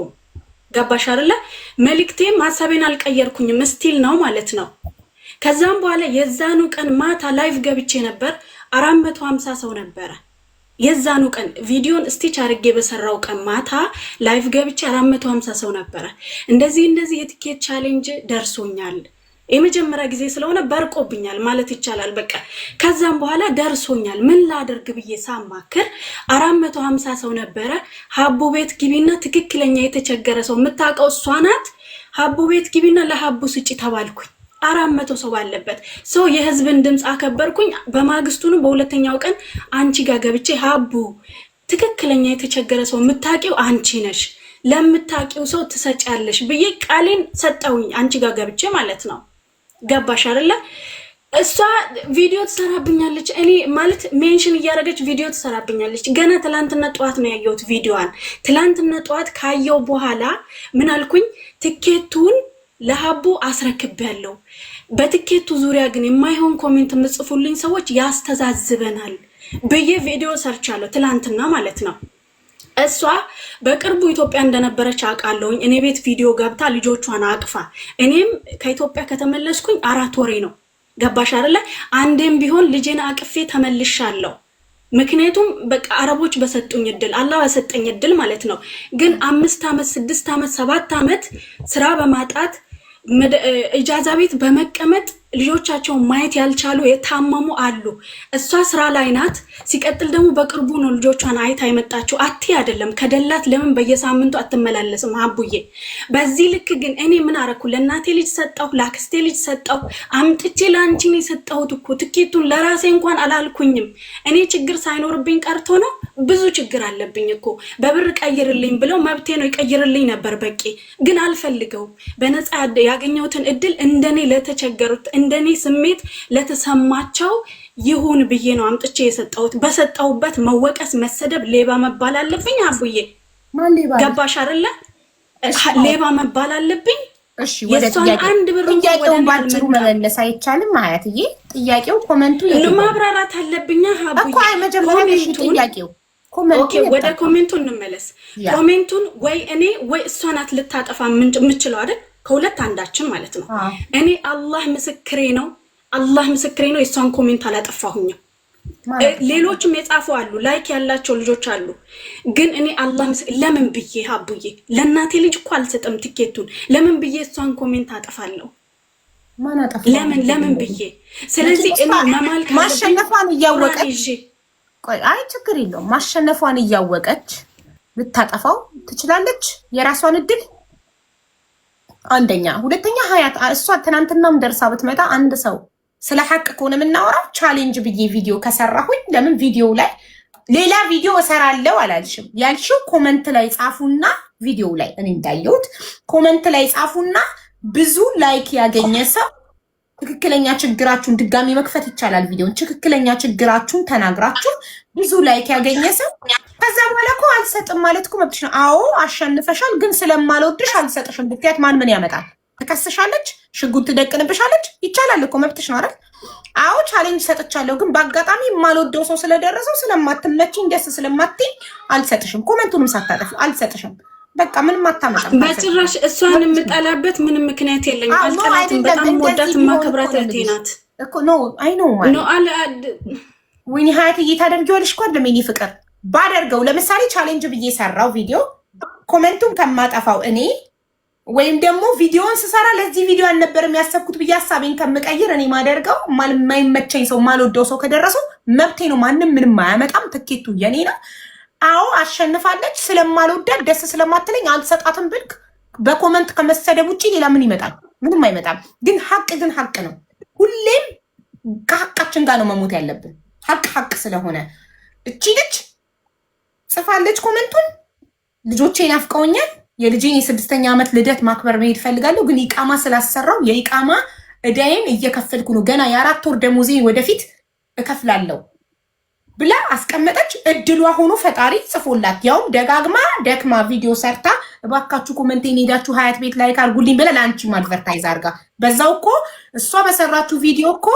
Speaker 6: ገባሽ አይደለ? መልክቴም ሐሳቤን አልቀየርኩኝም ስቲል ነው ማለት ነው። ከዛም በኋላ የዛኑ ቀን ማታ ላይቭ ገብቼ ነበር። 450 ሰው ነበረ። የዛኑ ቀን ቪዲዮን ስቲች አድርጌ በሰራው ቀን ማታ ላይቭ ገብቼ 450 ሰው ነበረ። እንደዚህ የቲኬት ቻሌንጅ ደርሶኛል። የመጀመሪያ ጊዜ ስለሆነ በርቆብኛል ማለት ይቻላል። በቃ ከዛም በኋላ ደርሶኛል። ምን ላደርግ ብዬ ሳማክር 450 ሰው ነበረ። ሀቡ ቤት ግቢና ትክክለኛ የተቸገረ ሰው የምታውቀው እሷ ናት። ሀቡ ቤት ግቢና ለሀቡ ስጪ ተባልኩኝ። 400 ሰው ባለበት ሰው የህዝብን ድምፅ አከበርኩኝ። በማግስቱ ነው በሁለተኛው ቀን አንቺ ጋር ገብቼ ሀቡ ትክክለኛ የተቸገረ ሰው የምታውቂው አንቺ ነሽ፣ ለምታውቂው ሰው ትሰጫለሽ ብዬ ቃሌን ሰጠውኝ። አንቺ ጋር ገብቼ ማለት ነው። ገባሽ አይደለ? እሷ ቪዲዮ ትሰራብኛለች። እኔ ማለት ሜንሽን እያደረገች ቪዲዮ ትሰራብኛለች። ገና ትላንትና ጠዋት ነው ያየሁት ቪዲዮዋን። ትላንትና ጠዋት ካየው በኋላ ምን አልኩኝ? ትኬቱን ለሀቡ አስረክቤያለሁ። በትኬቱ ዙሪያ ግን የማይሆን ኮሜንት የምጽፉልኝ ሰዎች ያስተዛዝበናል ብዬ ቪዲዮ ሰርቻለሁ፣ ትላንትና ማለት ነው። እሷ በቅርቡ ኢትዮጵያ እንደነበረች አውቃለሁኝ። እኔ ቤት ቪዲዮ ገብታ ልጆቿን አቅፋ፣ እኔም ከኢትዮጵያ ከተመለስኩኝ 4 ወሬ ነው። ገባሽ አይደለ? አንዴም ቢሆን ልጄን አቅፌ ተመልሻለሁ። ምክንያቱም በቃ አረቦች በሰጡኝ እድል፣ አላህ በሰጠኝ እድል ማለት ነው። ግን 5 ዓመት 6 ዓመት 7 ዓመት ስራ በማጣት እጃዛ ቤት በመቀመጥ ልጆቻቸውን ማየት ያልቻሉ የታመሙ አሉ። እሷ ስራ ላይ ናት። ሲቀጥል ደግሞ በቅርቡ ነው ልጆቿን አይታ የመጣችው። አቲ አይደለም ከደላት ለምን በየሳምንቱ አትመላለስም አቡዬ? በዚህ ልክ ግን እኔ ምን አረኩ? ለእናቴ ልጅ ሰጠሁ፣ ለአክስቴ ልጅ ሰጠሁ፣ አምጥቼ ለአንቺ ነው የሰጠሁት እኮ። ትኬቱን ለራሴ እንኳን አላልኩኝም። እኔ ችግር ሳይኖርብኝ ቀርቶ ነው። ብዙ ችግር አለብኝ እኮ። በብር ቀይርልኝ ብለው መብቴ ነው፣ ይቀይርልኝ ነበር በቂ። ግን አልፈልገውም። በነፃ ያገኘሁትን እድል እንደኔ ለተቸገሩት እንደኔ ስሜት ለተሰማቸው ይሁን ብዬ ነው አምጥቼ የሰጠሁት። በሰጠሁበት መወቀስ፣ መሰደብ፣ ሌባ መባል አለብኝ አቡዬ? ገባሽ አይደለ? ሌባ መባል አለብኝ?
Speaker 1: እሺ ወደ ጥያቄውን ባጭሩ መመለስ አይቻልም አያትዬ? ጥያቄው ኮሜንቱ
Speaker 6: ማብራራት አለብኛ አቡዬ
Speaker 1: እኮ። አይ መጀመሪያ ጥያቄው
Speaker 6: ኦኬ፣ ወደ ኮሜንቱ እንመለስ። ኮሜንቱን ወይ እኔ ወይ እሷ ናት ልታጠፋ የምችለው አይደል? ከሁለት አንዳችን ማለት ነው። እኔ አላህ ምስክሬ ነው፣ አላህ ምስክሬ ነው። የሷን ኮሜንት አላጠፋሁኝም። ሌሎችም የጻፉ አሉ፣ ላይክ ያላቸው ልጆች አሉ። ግን እኔ አላህ ምስክሬ፣ ለምን ብዬ አቡዬ ለእናቴ ልጅ እኮ አልሰጥም ትኬቱን። ለምን ብዬ እሷን ኮሜንት አጠፋለሁ? ለምን ብዬ? ስለዚህ እኔ
Speaker 1: ማሸነፏን እያወቀች አይ ችግር የለውም። ማሸነፏን እያወቀች ልታጠፋው ትችላለች የራሷን እድል። አንደኛ። ሁለተኛ ሀያት እሷ ትናንትናም ደርሳ ብትመጣ አንድ ሰው ስለ ሐቅ ከሆነ የምናወራው ቻሌንጅ ብዬ ቪዲዮ ከሰራሁኝ ለምን ቪዲዮ ላይ ሌላ ቪዲዮ እሰራለሁ አላልሽም? ያልሽው ኮመንት ላይ ጻፉና ቪዲዮ ላይ እኔ እንዳየሁት ኮመንት ላይ ጻፉና ብዙ ላይክ ያገኘ ሰው ትክክለኛ ችግራችሁን ድጋሚ መክፈት ይቻላል። ቪዲዮን ትክክለኛ ችግራችሁን ተናግራችሁ ብዙ ላይክ ያገኘ ሰው ከዛ በኋላ እኮ አልሰጥም ማለት እኮ መብትሽ ነው። አዎ አሸንፈሻል፣ ግን ስለማልወድሽ አልሰጥሽም ብትያት ማን ምን ያመጣል? ትከስሻለች፣ ሽጉጥ ትደቅንብሻለች። ይቻላል እኮ መብትሽ ነው አይደል? አዎ ቻሌንጅ ሰጥቻለሁ፣ ግን በአጋጣሚ የማልወደው ሰው ስለደረሰው ስለማትመችኝ ደስ ስለማትኝ አልሰጥሽም። ኮመንቱንም ሳታጠፊ አልሰጥሽም። በቃ ምንም አታመጣም።
Speaker 6: በጭራሽ እሷን የምጠላበት ምንም ምክንያት የለኝም። አልጠላትም። በጣም ወዳት ማከብራት እህቴ ናት
Speaker 1: እኮ። ኖ አይ ኖ ማለት ነው አለ ወይኔ ሀያትዬ ታደርጊዋለሽ እኮ አይደለም የኔ ፍቅር። ባደርገው ለምሳሌ ቻሌንጅ ብዬ ሰራው ቪዲዮ ኮመንቱን ከማጠፋው እኔ ወይም ደግሞ ቪዲዮን ስሰራ ለዚህ ቪዲዮ አልነበረም ያሰብኩት ብዬ ሀሳቤን ከምቀይር እኔ ማደርገው የማይመቸኝ ሰው ማልወደው ሰው ከደረሰው መብቴ ነው። ማንም ምንም አያመጣም። ትኬቱ የኔ ነው። አዎ አሸንፋለች። ስለማልወዳት ደስ ስለማትለኝ አልሰጣትም ብልክ በኮመንት ከመሰደብ ውጭ ሌላ ምን ይመጣል? ምንም አይመጣም። ግን ሀቅ ነው። ሁሌም ከሀቃችን ጋር ነው መሞት ያለብን። ሀቅ ስለሆነ እቺ ልጅ ጽፋለች ኮመንቱን። ልጆቼ ናፍቀውኛል፣ የልጄን የ6ኛ ዓመት ልደት ማክበር መሄድ ፈልጋለሁ፣ ግን ኢቃማ ስላሰራው የኢቃማ እዳዬን እየከፈልኩ ነው። ገና የ4 ወር ደሞዜን ወደፊት እከፍላለሁ ብላ አስቀመጠች። እድሏ ሆኖ ፈጣሪ ጽፎላት፣ ያውም ደጋግማ ደክማ ቪዲዮ ሰርታ እባካችሁ ኮመንቴን ሄዳችሁ ሀያት ቤት ላይክ አድርጉልኝ ብላ ለአንቺም አድቨርታይዝ አድርጋ በዛው እኮ እሷ በሰራችሁ ቪዲዮ እኮ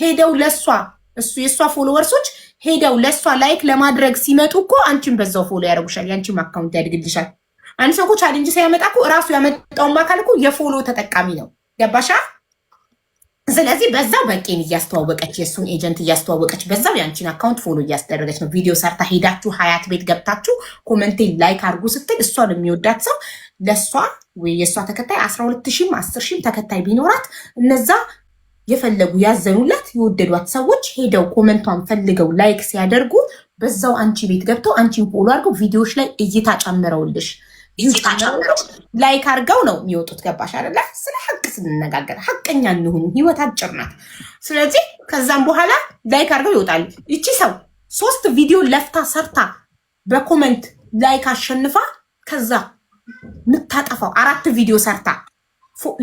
Speaker 1: ሄደው ለሷ የእሷ ፎሎወርሶች ሄደው ለሷ ላይክ ለማድረግ ሲመጡ እኮ አንቺን በዛው ፎሎ ያደርጉሻል። የአንቺም አካውንት ያድግልሻል። አንድ ሰው እኮ ቻሌንጅ ሲያመጣ እኮ እራሱ ያመጣውን አካል እኮ የፎሎ ተጠቃሚ ነው። ገባሻ? ስለዚህ በዛው በቄን እያስተዋወቀች የእሱን ኤጀንት እያስተዋወቀች በዛው የአንቺን አካውንት ፎሎ እያስደረገች ነው። ቪዲዮ ሰርታ ሄዳችሁ ሀያት ቤት ገብታችሁ ኮመንቴን ላይክ አድርጉ ስትል እሷን የሚወዳት ሰው ለእሷ ወይ የእሷ ተከታይ 12,000 10,000 ተከታይ ቢኖራት እነዛ የፈለጉ ያዘኑላት የወደዷት ሰዎች ሄደው ኮመንቷን ፈልገው ላይክ ሲያደርጉ በዛው አንቺ ቤት ገብተው አንቺን ፎሎ አድርገው ቪዲዮዎች ላይ እይታ ጨምረውልሽ ላይክ አድርገው ነው የሚወጡት። ገባሽ አይደለ? ስለ ሀቅ ስንነጋገር ሀቀኛ እንሁን። ህይወት አጭር ናት። ስለዚህ ከዛም በኋላ ላይክ አድርገው ይወጣሉ። ይቺ ሰው 3 ቪዲዮ ለፍታ ሰርታ በኮመንት ላይክ አሸንፋ ከዛ የምታጠፋው 4 ቪዲዮ ሰርታ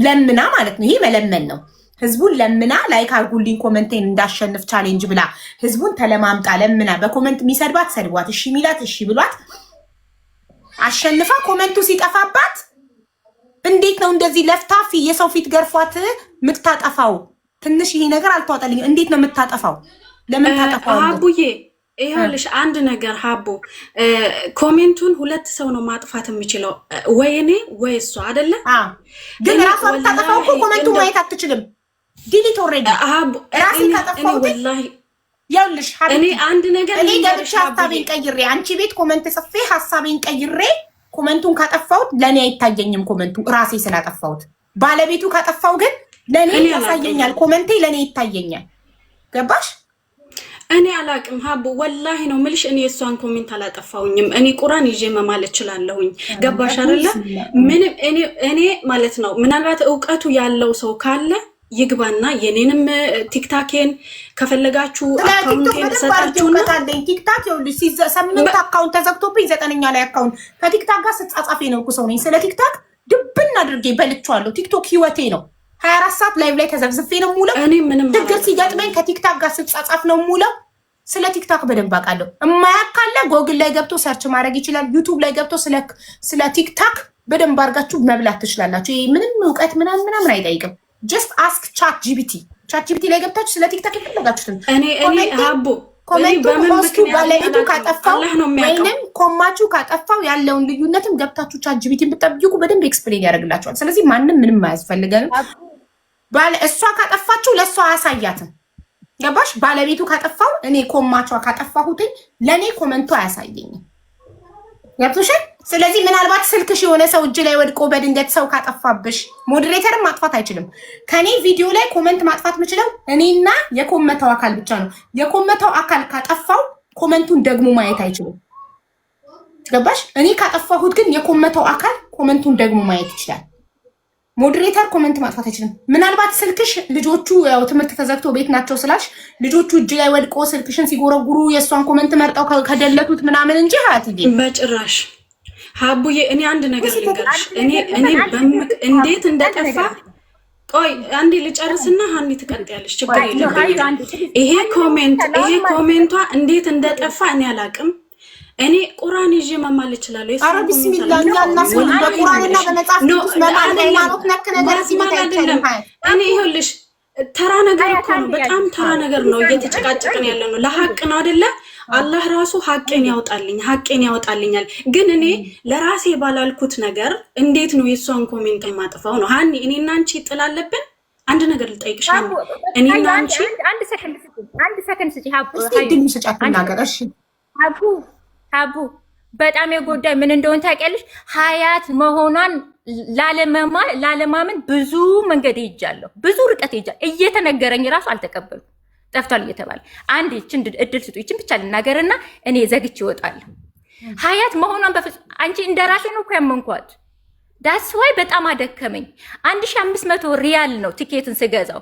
Speaker 1: ለምና ማለት ነው። ይሄ መለመን ነው። ህዝቡን ለምና ላይክ አርጉልኝ ኮመንቴን እንዳሸንፍ ቻሌንጅ ብላ ህዝቡን ተለማምጣ ለምና በኮመንት የሚሰድባት ሰድቧት፣ እሺ ሚላት እሺ ብሏት አሸንፋ ኮመንቱ ሲጠፋባት እንዴት ነው እንደዚህ ለፍታፊ የሰው ፊት ገርፏት ምታጠፋው? ትንሽ ይሄ ነገር አልተዋጠልኝ። እንዴት ነው የምታጠፋው? ለምን ታጠፋው?
Speaker 6: አቡዬ ይኸውልሽ አንድ ነገር ሀቡ፣ ኮሜንቱን ሁለት ሰው ነው ማጥፋት የሚችለው፣ ወይ እኔ ወይ እሷ አይደለ?
Speaker 1: ግን ራሷ ታጠፋው እኮ ኮሜንቱ ማየት አትችልም። ዲሊት ኦልሬዲ ራሴ ካጠፋው ወላሂ ይኸውልሽ እኔ አንድ ነገር እኔ ገብቼ ሀሳቤን ቀይሬ አንቺ ቤት ኮሜንት ጽፌ ሀሳቤን ቀይሬ ኮሜንቱን ካጠፋሁት ለኔ አይታየኝም። ኮሜንቱ ራሴ ስላጠፋሁት ባለቤቱ ካጠፋው ግን ለኔ ያሳየኛል። ኮሜንቴ ለኔ ይታየኛል። ገባሽ?
Speaker 6: እኔ አላቅም ሀቡ ወላሂ ነው ምልሽ። እኔ እሷን ኮሜንት አላጠፋውኝም። እኔ ቁራን ይዤ መማለት እችላለሁኝ። ገባሽ አይደለ? ምንም እኔ ማለት ነው ምናልባት እውቀቱ ያለው ሰው ካለ ይግባና የኔንም ቲክታኬን ከፈለጋችሁ አካውንቴን ሰጣችሁና
Speaker 1: ቲክታክ ይኸውልሽ 8 አካውንት ተዘግቶብኝ 9ኛ ላይ አካውንት ከቲክታክ ጋር ስጻጻፍ ነው እኮ ሰው ነኝ። ስለ ቲክታክ ድብና አድርጌ በልቼዋለሁ። ቲክቶክ ህይወቴ ነው። 24 ሰዓት ላይቭ ላይ ተዘብዝፌ ነው ሙሉ።
Speaker 6: እኔ ምንም
Speaker 1: ችግር ሲገጥመኝ ከቲክታክ ጋር ስጻጻፍ ነው ሙሉ። ስለ ቲክታክ በደንብ አውቃለሁ። የማያካለ ጎግል ላይ ገብቶ ሰርች ማድረግ ይችላል። ዩቲዩብ ላይ ገብቶ ስለ ቲክታክ በደንብ አድርጋችሁ መብላት ትችላላችሁ። ይሄ ምንም እውቀት ምናምን አይጠይቅም። ጀስት አስክ ቻት ጂፒቲ ላይ ገብታችሁ ስለ ቲክታክ ይፈልጋችሁትን
Speaker 6: እኔ ሀቡ
Speaker 1: ኮሜንቱ ፖስቱ ባለቤቱ ካጠፋው ወይንም ኮማቹ ካጠፋው ያለውን ልዩነትም ገብታችሁ ቻት ጂፒቲን ብትጠይቁ በደንብ ኤክስፕሌን ያደርግላችኋል። ስለዚህ ማንም ምንም አያስፈልገንም። እሷ ካጠፋችሁ ለእሷ አያሳያትም። ገባሽ? ባለቤቱ ካጠፋው እኔ ኮማቿ ካጠፋሁትኝ ለእኔ ኮመንቱ አያሳየኝም። ገብቶሻል? ስለዚህ ምናልባት ስልክሽ የሆነ ሰው እጅ ላይ ወድቆ በድንገት ሰው ካጠፋብሽ ሞዴሬተርም ማጥፋት አይችልም። ከኔ ቪዲዮ ላይ ኮመንት ማጥፋት የምችለው እኔና የኮመተው አካል ብቻ ነው። የኮመተው አካል ካጠፋው ኮመንቱን ደግሞ ማየት አይችልም። ገባሽ? እኔ ካጠፋሁት ግን የኮመተው አካል ኮመንቱን ደግሞ ማየት ይችላል። ሞዴሬተር ኮመንት ማጥፋት አይችልም። ምናልባት ስልክሽ ልጆቹ ያው ትምህርት ተዘግቶ ቤት ናቸው ስላሽ ልጆቹ እጅ ላይ ወድቆ ስልክሽን ሲጎረጉሩ የእሷን ኮመንት መርጠው ከደለቱት ምናምን እንጂ ሀያትዬ
Speaker 6: በጭራሽ። ሀቡዬ እኔ አንድ ነገር ልንገርሽ። እኔ እንዴት እንደጠፋ ቆይ አንዴ ልጨርስና ሀኒ ትቀጥያለሽ። ችግር የለም። ይሄ ኮሜንቷ እንዴት እንደጠፋ እኔ አላቅም። እኔ ቁርአን ይዤ መማል እችላለሁ።
Speaker 1: ኧረ ቢስሚላህ ያናስ በቁርአንና በመጽሐፍ ቅዱስ መማል ሃይማኖት ነክ ነገር ሲመጣ አይቻልም።
Speaker 6: እኔ ይኸውልሽ ተራ ነገር እኮ ነው፣ በጣም ተራ ነገር ነው። እየተጨቃጨቅን ያለ ነው። ለሀቅ ነው አይደለ? አላህ ራሱ ሀቄን ያወጣልኛል። ግን እኔ ለራሴ ባላልኩት ነገር እንዴት ነው የእሷን ኮሜንት የማጥፋው ነው? ሀኒ እኔና አንቺ ጥላለብን። አንድ ነገር ልጠይቅሽ ነው። እኔና አንቺ
Speaker 2: አንድ ሰከንድ ስጪ ሀቡ።
Speaker 1: እስቲ ድል ስጫት እናገር። እሺ
Speaker 2: ሀቡ በጣም የጎዳኝ ምን እንደሆነ ታውቂያለሽ? ሀያት መሆኗን ላለማመን ብዙ መንገድ ሄጃለሁ፣ ብዙ ርቀት ሄጃለሁ። እየተነገረኝ ራሱ አልተቀበልኩም። ጠፍቷል እየተባለ አንድ ይችን እድል ስጡ፣ ይችን ብቻ ልናገርና እኔ ዘግቼ እወጣለሁ። ሀያት መሆኗን በፍጹም አንቺ እንደራሴ ነው እኮ ያመንኳት። ዳስ ዋይ በጣም አደከመኝ። 1500 ሪያል ነው ቲኬትን ስገዛው።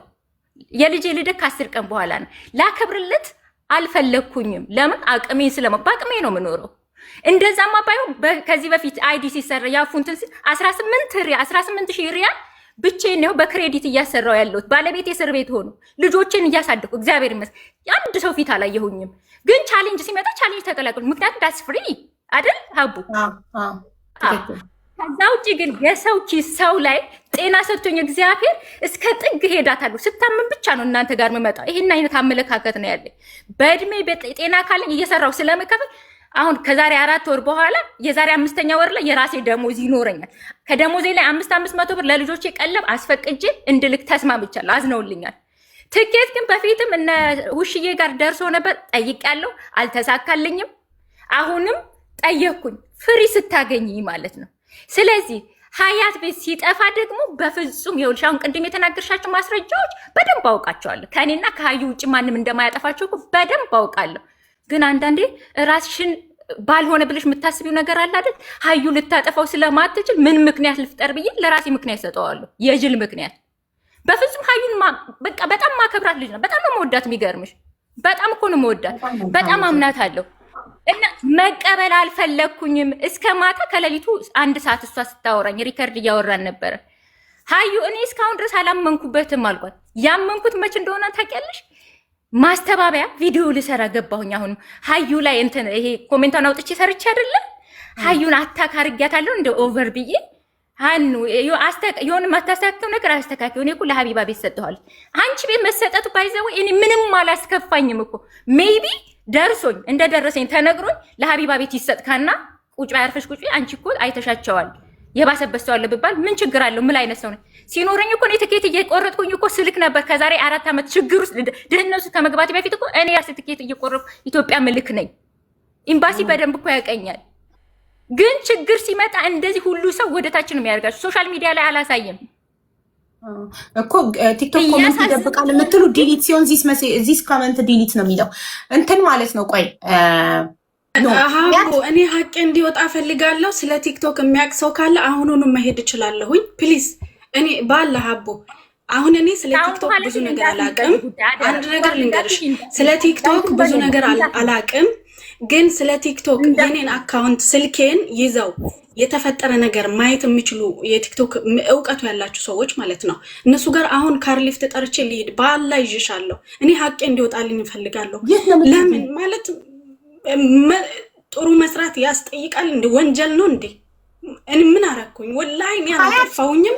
Speaker 2: የልጄ ልደት ከ10 ቀን በኋላ ነው። ላከብርለት አልፈለግኩኝም። ለምን? አቅሜን በአቅሜ ነው የምኖረው። እንደዛማ ባይሆን ከዚህ በፊት አይዲ ሲሰራ ያፉንትን 18,000 ሪያል ብቻዬን ነው በክሬዲት እያሰራው ያለሁት። ባለቤት እስር ቤት ሆኖ ልጆችን እያሳደኩ እግዚአብሔር ይመስገን አንድ ሰው ፊት አላየሁኝም። ግን ቻሌንጅ ሲመጣ ቻሌንጅ ተቀላቀሉ። ምክንያቱም ዳስ ፍሪ አይደል ሀቡ? ከዛ ውጭ ግን የሰው ኪስ ሰው ላይ ጤና ሰጥቶኝ እግዚአብሔር እስከ ጥግ ሄዳታለሁ። ስታምን ብቻ ነው እናንተ ጋር የምመጣው። ይሄን አይነት አመለካከት ነው ያለኝ። በእድሜ ጤና ካለኝ እየሰራው ስለመከፈል አሁን ከዛሬ 4 ወር በኋላ የዛሬ 5ኛ ወር ላይ የራሴ ደሞዝ ይኖረኛል። ከደሞዜ ላይ 500 ብር ለልጆቼ ቀለብ አስፈቅጄ እንድልክ ተስማምቻለሁ። አዝነውልኛል። ትኬት ግን በፊትም እነ ውሽዬ ጋር ደርሶ ነበር፣ ጠይቄያለሁ፣ አልተሳካልኝም። አሁንም ጠየቅኩኝ፣ ፍሪ ስታገኝ ማለት ነው። ስለዚህ ሀያት ቤት ሲጠፋ ደግሞ በፍጹም ይኸውልሽ፣ አሁን ቅድም የተናገርሻቸው ማስረጃዎች በደንብ አውቃቸዋለሁ። ከእኔና ከሀዩ ውጭ ማንም እንደማያጠፋቸው በደንብ አውቃለሁ። ግን አንዳንዴ ራስሽን ባልሆነ ብለሽ የምታስቢው ነገር አለ አይደል? ሀዩ ልታጠፋው ስለማትችል ምን ምክንያት ልፍጠር ብዬ ለራሴ ምክንያት ሰጠዋለሁ። የጅል ምክንያት። በፍጹም ሀዩን በቃ በጣም ማከብራት ልጅ ነው። በጣም ነው መወዳት። የሚገርምሽ በጣም እኮ ነው መወዳት። በጣም አምናት አለሁ እና መቀበል አልፈለግኩኝም። እስከ ማታ ከሌሊቱ 1 ሰዓት እሷ ስታወራኝ ሪከርድ እያወራን ነበረ። ሀዩ እኔ እስካሁን ድረስ አላመንኩበትም አልኳት። ያመንኩት መች እንደሆነ ታውቂያለሽ? ማስተባበያ ቪዲዮ ልሰራ ገባሁኝ። አሁን ሀዩ ላይ እንትን ይሄ ኮሜንቷን አውጥቼ ሰርቼ አይደለ ሀዩን አታክ አድርጊያታለሁ እንደ ኦቨር ብዬ ሀኑ የሆነ ማታስተካከው ነገር አስተካከው። እኔ እኮ ለሀቢባ ቤት ሰጠኋል። አንቺ ቤት መሰጠቱ ባይዘው እኔ ምንም አላስከፋኝም እኮ ሜቢ ደርሶኝ እንደደረሰኝ ተነግሮኝ ለሀቢባ ቤት ይሰጥካና ቁጭ ያርፈሽ ቁጭ አንቺ እኮ አይተሻቸዋል የባሰበት ሰው አለ ብባል ምን ችግር አለው? ምን አይነት ሰው ነው ሲኖረኝ እኮ እኔ ትኬት እየቆረጥኩኝ እኮ ስልክ ነበር። ከዛሬ 4 ዓመት ችግር ውስጥ ድህነት ውስጥ ከመግባት በፊት እኮ እኔ ራሴ ትኬት እየቆረጥኩ ኢትዮጵያ ምልክ ነኝ። ኤምባሲ በደንብ እኮ ያቀኛል። ግን ችግር ሲመጣ እንደዚህ ሁሉ ሰው ወደታች ነው የሚያደርጋችሁ። ሶሻል ሚዲያ ላይ አላሳየም
Speaker 1: እኮ ቲክቶክ ኮሜንት ይደብቃል የምትሉ ዲሊት ሲሆን ዚስ ኮሜንት ዲሊት ነው የሚለው እንትን ማለት ነው። ቆይ
Speaker 6: እኔ ሀቄ እንዲወጣ ፈልጋለሁ። ስለ ቲክቶክ የሚያውቅ ሰው ካለ አሁኑኑ መሄድ እችላለሁኝ። ፕሊዝ እኔ ባለ ሀቦ አሁን እኔ ስለ ቲክቶክ ብዙ ነገር አላቅም። አንድ ነገር ልንገርሽ፣ ስለ ቲክቶክ ብዙ ነገር አላቅም። ግን ስለ ቲክቶክ የኔን አካውንት ስልኬን ይዘው የተፈጠረ ነገር ማየት የሚችሉ የቲክቶክ እውቀቱ ያላችሁ ሰዎች ማለት ነው። እነሱ ጋር አሁን ካርሊፍት ጠርቼ ልሂድ ባላ ይዤሻለሁ። እኔ ሀቄ እንዲወጣልኝ እፈልጋለሁ። ለምን ማለት ጥሩ መስራት ያስጠይቃል እንዴ? ወንጀል ነው እንዴ? እኔ ምን አረኩኝ? ወላሂ እኔ አላጠፋሁኝም።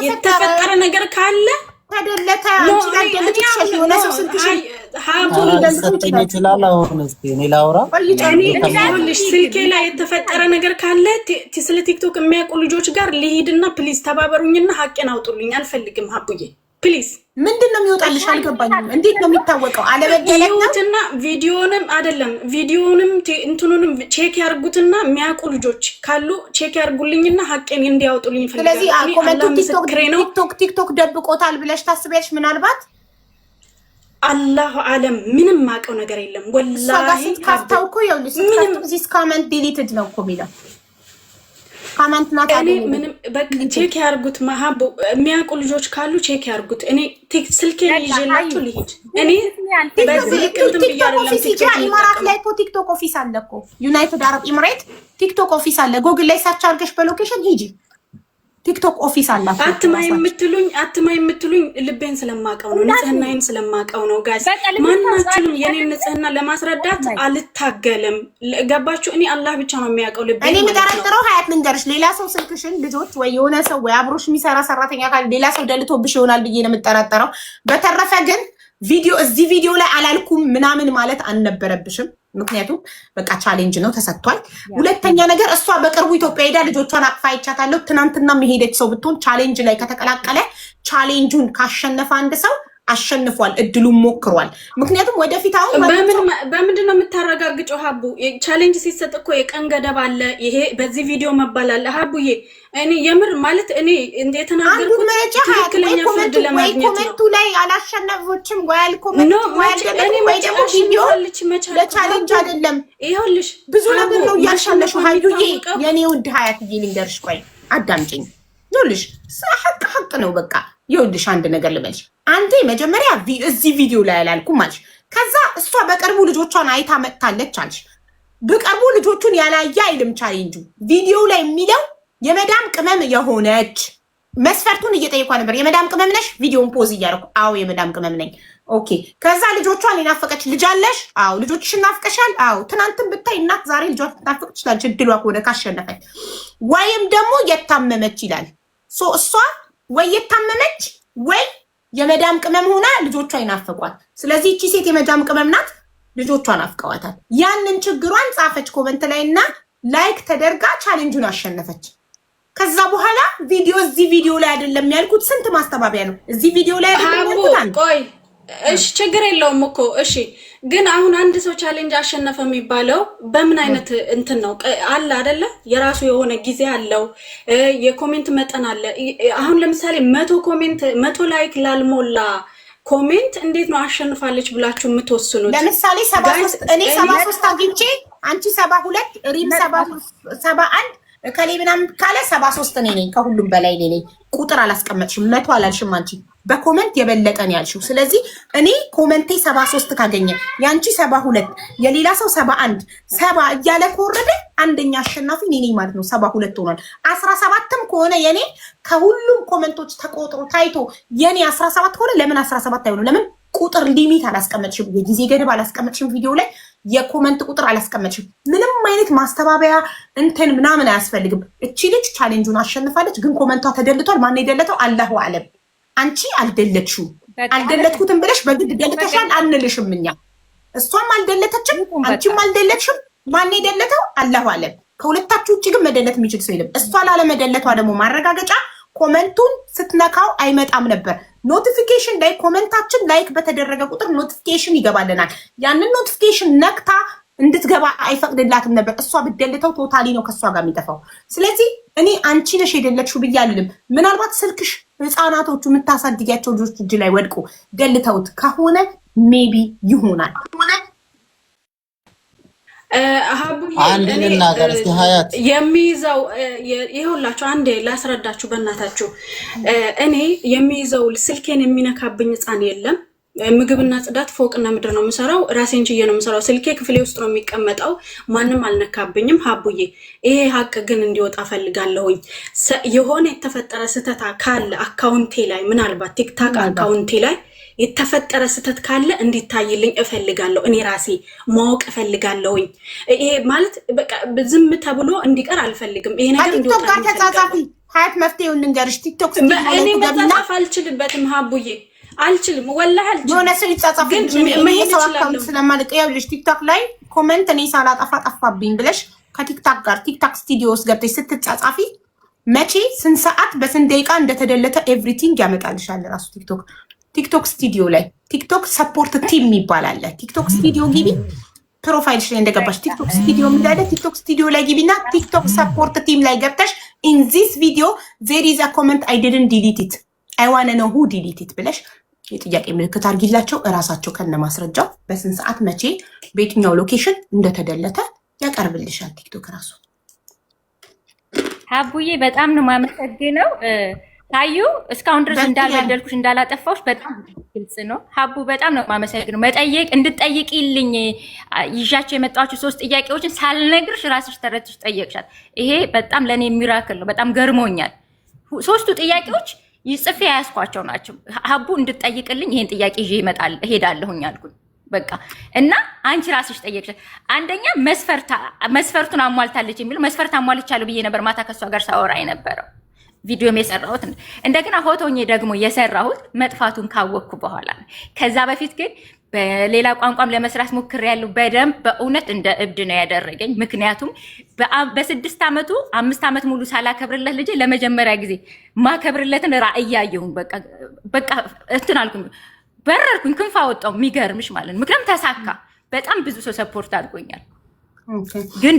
Speaker 6: የተፈጠረ ነገር ካለ
Speaker 1: ተደለተ አንቺ ላይ ደልተሽ የሆነ ሰው ስልክሽን
Speaker 6: ስልኬ ላይ የተፈጠረ ነገር ካለ ስለ ቲክቶክ የሚያውቁ ልጆች ጋር ልሂድና ፕሊዝ ተባበሩኝና ሀቄን አውጡልኝ። አልፈልግም ሀቡዬ ፕሊዝ።
Speaker 1: ምንድን ነው የሚወጣልሽ? አልገባኝም። እንዴት ነው የሚታወቀው? አለበደለና
Speaker 6: ቪዲዮንም አይደለም ቪዲዮንም እንትኑንም ቼክ ያርጉትና የሚያውቁ ልጆች ካሉ ቼክ ያርጉልኝና ሀቄን እንዲያወጡልኝ ፈልጋለሁ።
Speaker 1: ስለዚህ ኮሜንቱ ቲክቶክ ደብቆታል ብለሽ ታስቢያለሽ? ምናልባት
Speaker 6: አላሁ አለም ምንም ማቀው ነገር የለም። ወላሂ
Speaker 1: ካፍታው እኮ ይኸውልሽ ዚስ ኮሜንት ዲሊትድ ነው እኮ የሚለው ኮሜንት ናት።
Speaker 6: እኔ ምንም በቃ ቼክ ያርጉት። ማሃቡ የሚያውቁ ልጆች ካሉ ቼክ ያርጉት። እኔ ስልኬን ይዤላችሁ ልሂድ። እኔ በዚህ ቅንጥም ብያለሁ።
Speaker 1: ኢማራት ላይ እኮ ቲክቶክ ኦፊስ አለ እኮ ዩናይትድ አረብ ኤሚሬት ቲክቶክ ኦፊስ አለ። ጎግል ላይ ሰርች አድርገሽ በሎኬሽን ሂጂ። ቲክቶክ ኦፊስ አላችሁ።
Speaker 6: አትማይ የምትሉኝ ልቤን ስለማቀው ነው፣ ንጽህናዬን ስለማቀው ነው። ጋይስ ማናችሁም የኔን ንጽህና ለማስረዳት አልታገልም። ገባችሁ? እኔ አላህ ብቻ ነው የሚያውቀው ልቤን።
Speaker 1: እኔ የምጠረጥረው ሀያት ልንገርሽ፣ ሌላ ሰው ስልክሽን ልጆች ወይ የሆነ ሰው ወይ አብሮሽ የሚሰራ ሰራተኛ ካለ ሌላ ሰው ደልቶብሽ ይሆናል ብዬ ነው የምጠረጥረው። በተረፈ ግን እዚህ ቪዲዮ ላይ አላልኩም ምናምን ማለት አልነበረብሽም። ምክንያቱም በቃ ቻሌንጅ ነው ተሰጥቷል። ሁለተኛ ነገር እሷ በቅርቡ ኢትዮጵያ ሄዳ ልጆቿን አቅፋ አይቻታለሁ። ትናንትና መሄደች ሰው ብትሆን ቻሌንጅ ላይ ከተቀላቀለ ቻሌንጁን ካሸነፈ አንድ ሰው አሸንፏል፣ እድሉን ሞክሯል። ምክንያቱም ወደፊት አሁን
Speaker 6: በምንድን ነው የምታረጋግጨው? ሀቡ ቻሌንጅ ሲሰጥ እኮ የቀን ገደብ አለ። ይሄ በዚህ ቪዲዮ መባል አለ። ሀቡዬ እኔ የምር ማለት እኔ እንደተናገርኩት ትክክለኛ ፍርድ ለማግኘት ነው።
Speaker 1: ኮሜንቱ ላይ አላሸነፎችም ወያል ኮሜንት ወይ ደግሞ ቪዲዮ ለቻሌንጅ አይደለም።
Speaker 6: ይኸውልሽ
Speaker 1: ብዙ ነገር ነው እያልሻለሽ ሀዩዬ። የኔ ውድ ሀያትዬ ልንገርሽ፣ ቆይ አዳምጪኝ። ይኸውልሽ ሀቅ ነው በቃ። ይኸውልሽ አንድ ነገር ልበልሽ። አንዴ መጀመሪያ እዚህ ቪዲዮ ላይ አላልኩም አልሽ። ከዛ እሷ በቅርቡ ልጆቿን አይታ መጥታለች አልሽ። በቅርቡ ልጆቹን ያላየ አይልም ቻሌንጁ። ቪዲዮ ላይ የሚለው የመዳም ቅመም የሆነች መስፈርቱን እየጠየኳ ነበር። የመዳም ቅመም ነሽ? ቪዲዮን ፖዝ እያደረኩ አዎ የመዳም ቅመም ነኝ። ኦኬ። ከዛ ልጆቿን የናፈቀች ልጅ አለሽ? አዎ። ልጆችሽን ናፍቀሻል? አዎ። ትናንትን ብታይ እናት ዛሬ ልጇን ትናፍቅ ትችላለች፣ እድሏ ከሆነ ካሸነፈች። ወይም ደግሞ የታመመች ይላል። እሷ ወይ የታመመች ወይ የመዳም ቅመም ሆና ልጆቿ ይናፈቋል። ስለዚህ እቺ ሴት የመዳም ቅመም ናት፣ ልጆቿ ናፍቀዋታል። ያንን ችግሯን ጻፈች ኮመንት ላይ እና ላይክ ተደርጋ ቻሌንጁን አሸነፈች። ከዛ በኋላ እዚህ ቪዲዮ ላይ አይደለም ያልኩት፣ ስንት ማስተባበያ ነው እዚህ ቪዲዮ ላይ አይደለም ያልኩት።
Speaker 6: ቆይ እሺ ችግር የለውም እኮ እሺ። ግን አሁን አንድ ሰው ቻሌንጅ አሸነፈ የሚባለው በምን አይነት እንትን ነው አለ አይደለ? የራሱ የሆነ ጊዜ አለው፣ የኮሜንት መጠን አለ። አሁን ለምሳሌ 100 ላይክ ላልሞላ ኮሜንት እንዴት ነው አሸንፋለች ብላችሁ የምትወስኑት?
Speaker 1: ለምሳሌ 73 እኔ 73 አግኝቼ አንቺ 72 ሪም 71 ከሌ ምናምን ካለ 73 እኔ ነኝ። ከሁሉም በላይ እኔ ነኝ። ቁጥር አላስቀመጥሽም፣ 100 አላልሽም አንቺ። በኮመንት የበለጠን ያልሽው። ስለዚህ እኔ ኮመንቴ 73 ካገኘ ያንቺ 72 የሌላ ሰው 71 70 እያለ ከወረደ አንደኛ አሸናፊ እኔ ነኝ ማለት ነው። 72 ሆኗል። 17ም ከሆነ የኔ ከሁሉም ኮመንቶች ተቆጥሮ ታይቶ የኔ 17 ከሆነ ለምን 17 አይሆንም? ለምን ቁጥር ሊሚት አላስቀመጥሽም? የጊዜ ገደብ አላስቀመጥሽም? ቪዲዮ ላይ የኮመንት ቁጥር አላስቀመጥሽም? ምንም አይነት ማስተባበያ እንትን ምናምን አያስፈልግም። እቺ ልጅ ቻሌንጁን አሸንፋለች፣ ግን ኮመንቷ ተደልቷል። ማን የደለተው? አላሁ አለም። አንቺ አልደለትሽም። አልደለትኩትም ብለሽ በግድ ደልተሻል አንልሽም እኛ። እሷም አልደለተችም፣ አንቺም አልደለትሽም። ማን የደለተው? አላሁ አለም። ከሁለታችሁ ውጭ ግን መደለት የሚችል ሰው የለም። እሷ ላለመደለቷ ደግሞ ማረጋገጫ ኮመንቱን ስትነካው አይመጣም ነበር። ኖቲፊኬሽን ላይ ኮመንታችን ላይክ በተደረገ ቁጥር ኖቲፊኬሽን ይገባልናል። ያንን ኖቲፊኬሽን ነክታ እንድትገባ አይፈቅድላትም ነበር። እሷ ብደልተው ቶታሊ ነው ከእሷ ጋር የሚጠፋው። ስለዚህ እኔ አንቺ ነሽ የደለችው ብዬ አልልም። ምናልባት ስልክሽ ህፃናቶቹ የምታሳድጊያቸው ልጆች እጅ ላይ ወድቆ ደልተውት ከሆነ ሜቢ ይሆናል።
Speaker 7: አንድ ልናገር እስኪ ሀያት
Speaker 6: የሚይዘው ይኸውላችሁ፣ አንዴ ላስረዳችሁ በእናታችሁ። እኔ የሚይዘው ስልኬን የሚነካብኝ ህፃን የለም። ምግብና ጽዳት ፎቅና ምድር ነው የምሰራው። ራሴን ችዬ ነው የምሰራው። ስልኬ ክፍሌ ውስጥ ነው የሚቀመጠው። ማንም አልነካብኝም። ሀቡዬ ይሄ ሀቅ ግን እንዲወጣ ፈልጋለሁኝ። የሆነ የተፈጠረ ስህተት ካለ አካውንቴ ላይ ምናልባት ቲክታክ አካውንቴ ላይ የተፈጠረ ስህተት ካለ እንዲታይልኝ እፈልጋለሁ። እኔ ራሴ ማወቅ እፈልጋለሁኝ። ይሄ ማለት በቃ ዝም ተብሎ እንዲቀር አልፈልግም። ይሄ ነገር እንዲወጣ
Speaker 1: ጋር ተጻጻፊ ሀያት መፍትሄውን ልንገርሽ። ቲክቶክ
Speaker 6: እኔ መጻጻፍ አልችልበትም ሀቡዬ፣ አልችልም ወላሂ አልችልም።
Speaker 1: የሆነ ሰው ይጻጻፍ ግን ሰው አካውንት ስለማለት ያውልሽ ቲክቶክ ላይ ኮሜንት እኔ ሳላጠፋ ጠፋብኝ ብለሽ ከቲክታክ ጋር ቲክታክ ስቱዲዮ ውስጥ ገብተሽ ስትጻጻፊ መቼ ስንት ሰዓት በስንት ደቂቃ እንደተደለተ ኤቭሪቲንግ ያመጣልሻል ራሱ ቲክቶክ። ቲክቶክ ስቱዲዮ ላይ ቲክቶክ ሰፖርት ቲም ይባላል። ቲክቶክ ስቱዲዮ ግቢ፣ ፕሮፋይልሽ ላይ እንደገባሽ ቲክቶክ ስቱዲዮ እንዳለ ቲክቶክ ስቱዲዮ ላይ ግቢና ቲክቶክ ሰፖርት ቲም ላይ ገብተሽ ኢን ዚስ ቪዲዮ ዜር ኢዝ አ ኮመንት አይ ዲድንት ዲሊት ኢት አይ ዋና ኖ ሁ ዲሊት ኢት ብለሽ የጥያቄ ምልክት አድርጊላቸው። እራሳቸው ከነ ማስረጃው በስንት ሰዓት መቼ በየትኛው ሎኬሽን እንደተደለተ ያቀርብልሻል ቲክቶክ ራሱ።
Speaker 2: ሀቡዬ በጣም ነው የማመሰግነው። ታዩ እስካሁን ድረስ እንዳልበደልኩሽ እንዳላጠፋሁሽ በጣም ግልጽ ነው። ሀቡ በጣም ነው የማመሰግነው። መጠየቅ እንድትጠይቂልኝ ይዣቸው የመጣኋቸው 3 ጥያቄዎችን ሳልነግርሽ ራስሽ ተረትሽ ጠየቅሻት። ይሄ በጣም ለእኔ ሚራክል ነው። በጣም ገርሞኛል። 3ቱ ጥያቄዎች ይጽፌ ያያዝኳቸው ናቸው። ሀቡ እንድትጠይቅልኝ ይሄን ጥያቄ ይዤ እሄዳለሁኝ አልኩኝ። በቃ እና አንቺ ራስሽ ጠየቅሻት። አንደኛ መስፈርቱን አሟልታለች የሚለው መስፈርት አሟልቻለሁ ብዬ ነበር ማታ ከሷ ጋር ሳወራ የነበረው ቪዲዮም የሰራሁት። እንደገና ሆቶኜ ደግሞ የሰራሁት መጥፋቱን ካወቅኩ በኋላ ነው። ከዛ በፊት ግን በሌላ ቋንቋም ለመስራት ሞክሬያለሁ። በደንብ በእውነት እንደ እብድ ነው ያደረገኝ። ምክንያቱም በ6 ዓመቱ 5 ዓመት ሙሉ ሳላከብርለት ልጄ ለመጀመሪያ ጊዜ ማከብርለትን ራእይ ያየሁኝ። በቃ እንትን አልኩኝ፣ በረርኩኝ፣ ክንፍ አወጣሁ። የሚገርምሽ ማለት ነው። ምክንያቱም ተሳካ። በጣም ብዙ ሰው ሰፖርት አድርጎኛል። ግን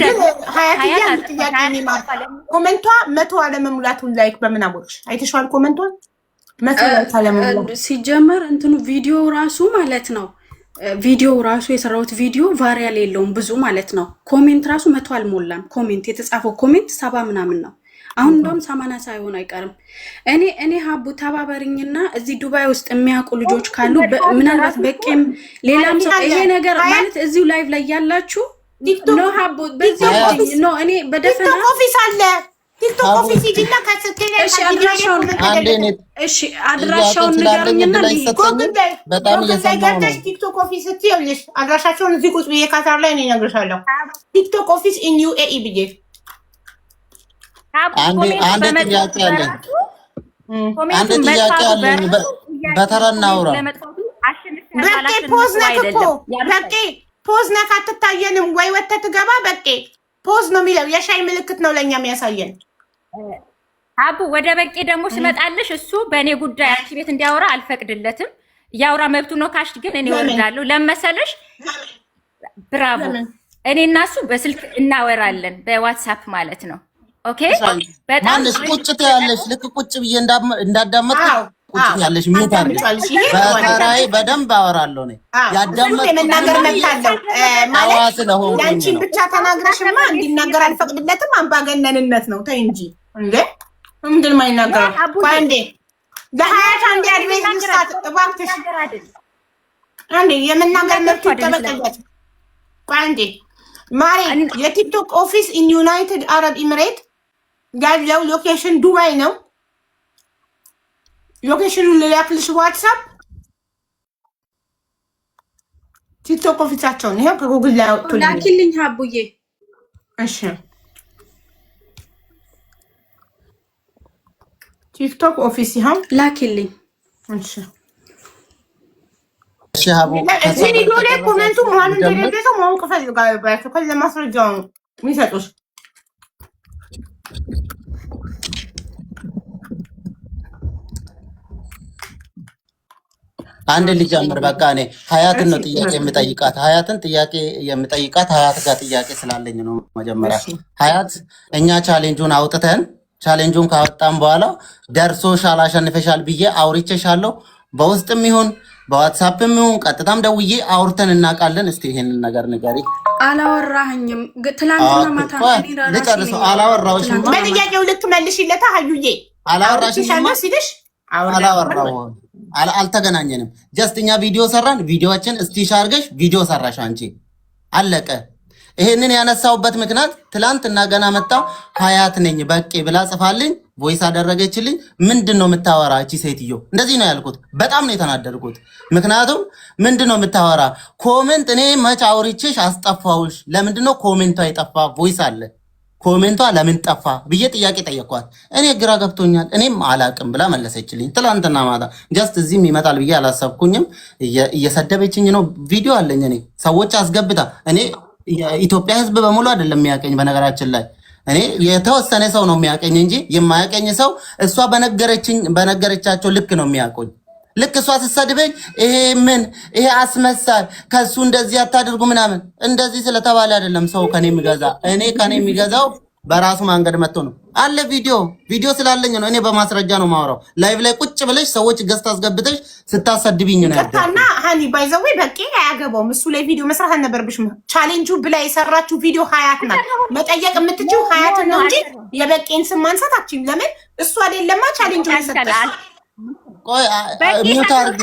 Speaker 1: ኮመንቷ 100 አለመሙላቱን ላይክ በምን አወቅሽ? አይተሽዋል? ኮመንቷን 100 አለመሙላቱ
Speaker 6: ሲጀመር እንትኑ ቪዲዮ ራሱ ማለት ነው። ቪዲዮ ራሱ የሰራሁት ቪዲዮ ቫሪያል የለውም ብዙ ማለት ነው። ኮሜንት ራሱ 100 አልሞላም። ኮሜንት የተጻፈው ኮሜንት 70 ምናምን ነው። አሁን እንደውም 80 ሳይሆን አይቀርም። እኔ ሀቡ ተባበሪኝና እዚህ ዱባይ ውስጥ የሚያውቁ ልጆች ካሉ ምናልባት በቄም ሌላም ሰው ይሄ ነገር ማለት እዚሁ ላይቭ ላይ ያላችሁ ኖ ሀቡ በዚህ ኖ እኔ በደፈና
Speaker 1: ቲክቶክ ኦፊስ አለ። ቲክቶክ ኦፊስ ይጅና ከስልኬ
Speaker 6: አድራሻውን ንገሩኝና
Speaker 7: በጣም እየሰማሁ ነው።
Speaker 1: ቲክቶክ ኦፊስ ስትይልሽ አድራሻቸውን እዚህ ቁጭ ብዬ ካታር ላይ እኔ እነግርሻለሁ። ቲክቶክ ኦፊስ ኢን ዩኤኢ ብዬ
Speaker 7: አንድ ጥያቄ አለኝ። አንድ ጥያቄ አለኝ። በተራ እናውራ።
Speaker 1: በቄ ፖዝ ነክ እኮ በቄ ፖዝ ነክ አትታየንም ወይ ወተት ገባ። በቄ ፖዝ ነው የሚለው የሻይ ምልክት ነው ለኛ የሚያሳየን።
Speaker 2: አቡ ወደ በቄ ደግሞ ስመጣልሽ እሱ በእኔ ጉዳይ አንቺ ቤት እንዲያወራ አልፈቅድለትም። ያውራ መብቱ ነው ካልሽ ግን እኔ ወርዳለሁ። ለመሰለሽ ብራቮ። እኔ እና እሱ በስልክ እናወራለን በዋትስአፕ ማለት ነው። ኦኬ በጣም
Speaker 7: ቁጭ ትያለሽ። ልክ ቁጭ ብዬ እንዳዳመጥ ቁጭ ያለሽ ምን ታርጋለሽ? በተራይ በደንብ አወራለሁ ነው ያዳመጥ
Speaker 1: መናገር መብታለው ማለት ያንቺን ብቻ ተናግረሽማ እንዲናገር አልፈቅድለትም። አምባገነንነት ነው። ተይ እንጂ እንዴ ምንድን ማይናገር አንዴ ለሀያት አንድ አድሜት ልስጣት እባክሽ። አንዴ የመናገር መብት ይጠበቅለት። አንዴ ማሬ የቲክቶክ ኦፊስ ኢን ዩናይትድ አረብ ኤሚሬት ያለው ሎኬሽን ዱባይ ነው። ሎኬሽኑን ልላክልሽ ዋትሳፕ። ቲክቶክ ኦፊሳቸውን ይሄው ከጉግል ላይ አውጥቶልኝ
Speaker 6: ላኪልኝ ሀቡዬ።
Speaker 1: እሺ ቲክቶክ ኦፊስ ይሄው ላኪልኝ። እሺ
Speaker 7: እሺ ሀቡ
Speaker 1: እዚህ ቪዲዮ ላይ ኮሜንቱ ማን እንደደረሰው ማወቅ ፈልጋለሁ። ከዛ ማስረጃውን የሚሰጡሽ
Speaker 7: አንድ ልጅ አምር በቃ እኔ ሀያትን ነው ጥያቄ የምጠይቃት። ሀያትን ጥያቄ የምጠይቃት ሀያት ጋር ጥያቄ ስላለኝ ነው። መጀመሪያ ሀያት እኛ ቻሌንጁን አውጥተን ቻሌንጁን ካወጣን በኋላ ደርሶሻል አሸንፈሻል ብዬ አውርቼሻለሁ። በውስጥም ይሁን በዋትሳፕም ይሁን ቀጥታም ደውዬ አውርተን እናውቃለን። እስቲ ይሄንን ነገር ንገሪ።
Speaker 6: አላወራኸኝም። ትላንትና ማታ
Speaker 7: ልጨርሰው። አላወራሁሽም።
Speaker 1: በጥያቄው ልክ መልሽለታ ሀዩዬ።
Speaker 7: አላወራሽም ሲልሽ አላወራሁም። አልተገናኘንም። ጀስት እኛ ቪዲዮ ሰራን። ቪዲዮችን እስቲሽ አድርገሽ ቪዲዮ ሰራሽ አንቺ። አለቀ። ይሄንን ያነሳውበት ምክንያት ትላንትና ገና መጣ ሀያት ነኝ በቄ ብላ ጽፋልኝ ቮይስ አደረገችልኝ። ምንድን ነው የምታወራ እቺ ሴትዮ? እንደዚህ ነው ያልኩት። በጣም ነው የተናደድኩት። ምክንያቱም ምንድን ነው የምታወራ? ኮሜንት እኔ መች አውርቼሽ አስጠፋውሽ? ለምንድን ነው ኮሜንቷ የጠፋ? ቮይስ አለ ኮሜንቷ ለምን ጠፋ ብዬ ጥያቄ ጠየኳት። እኔ ግራ ገብቶኛል እኔም አላቅም ብላ መለሰችልኝ። ትላንትና ማታ ጀስት እዚህም ይመጣል ብዬ አላሰብኩኝም። እየሰደበችኝ ነው። ቪዲዮ አለኝ እኔ ሰዎች አስገብታ። እኔ የኢትዮጵያ ሕዝብ በሙሉ አይደለም የሚያቀኝ። በነገራችን ላይ እኔ የተወሰነ ሰው ነው የሚያቀኝ እንጂ የማያቀኝ ሰው እሷ በነገረቻቸው ልክ ነው የሚያቆኝ። ልክ እሷ ስትሰድበኝ ይሄ አስመሳይ ከሱ እንደዚህ አታድርጉ ምናምን እንደዚህ ስለተባለ አይደለም ሰው ከኔ የሚገዛ። እኔ ከኔ የሚገዛው በራሱ መንገድ መጥቶ ነው አለ። ቪዲዮ ስላለኝ ነው። እኔ በማስረጃ ነው ማወራው። ላይቭ ላይ ቁጭ ብለሽ ሰዎች ገዝታ አስገብተሽ ስታሰድብኝ ነው
Speaker 1: ያደረኩት። እና ሃኒ ባይዘዌ በቂ አያገባውም። እሱ ላይ ቪዲዮ መስራት አልነበረብሽም። ቻሌንጁ ብላ የሰራችሁ ቪዲዮ ሀያት ናት። መጠየቅ የምትችው ሀያት ነው እንጂ የበቄን ስም ማንሳት አትችይም። ለምን እሱ አይደለማ ቻሌንጁ የሰጠሽ።
Speaker 7: ቆይ ሚውት አድርጊ።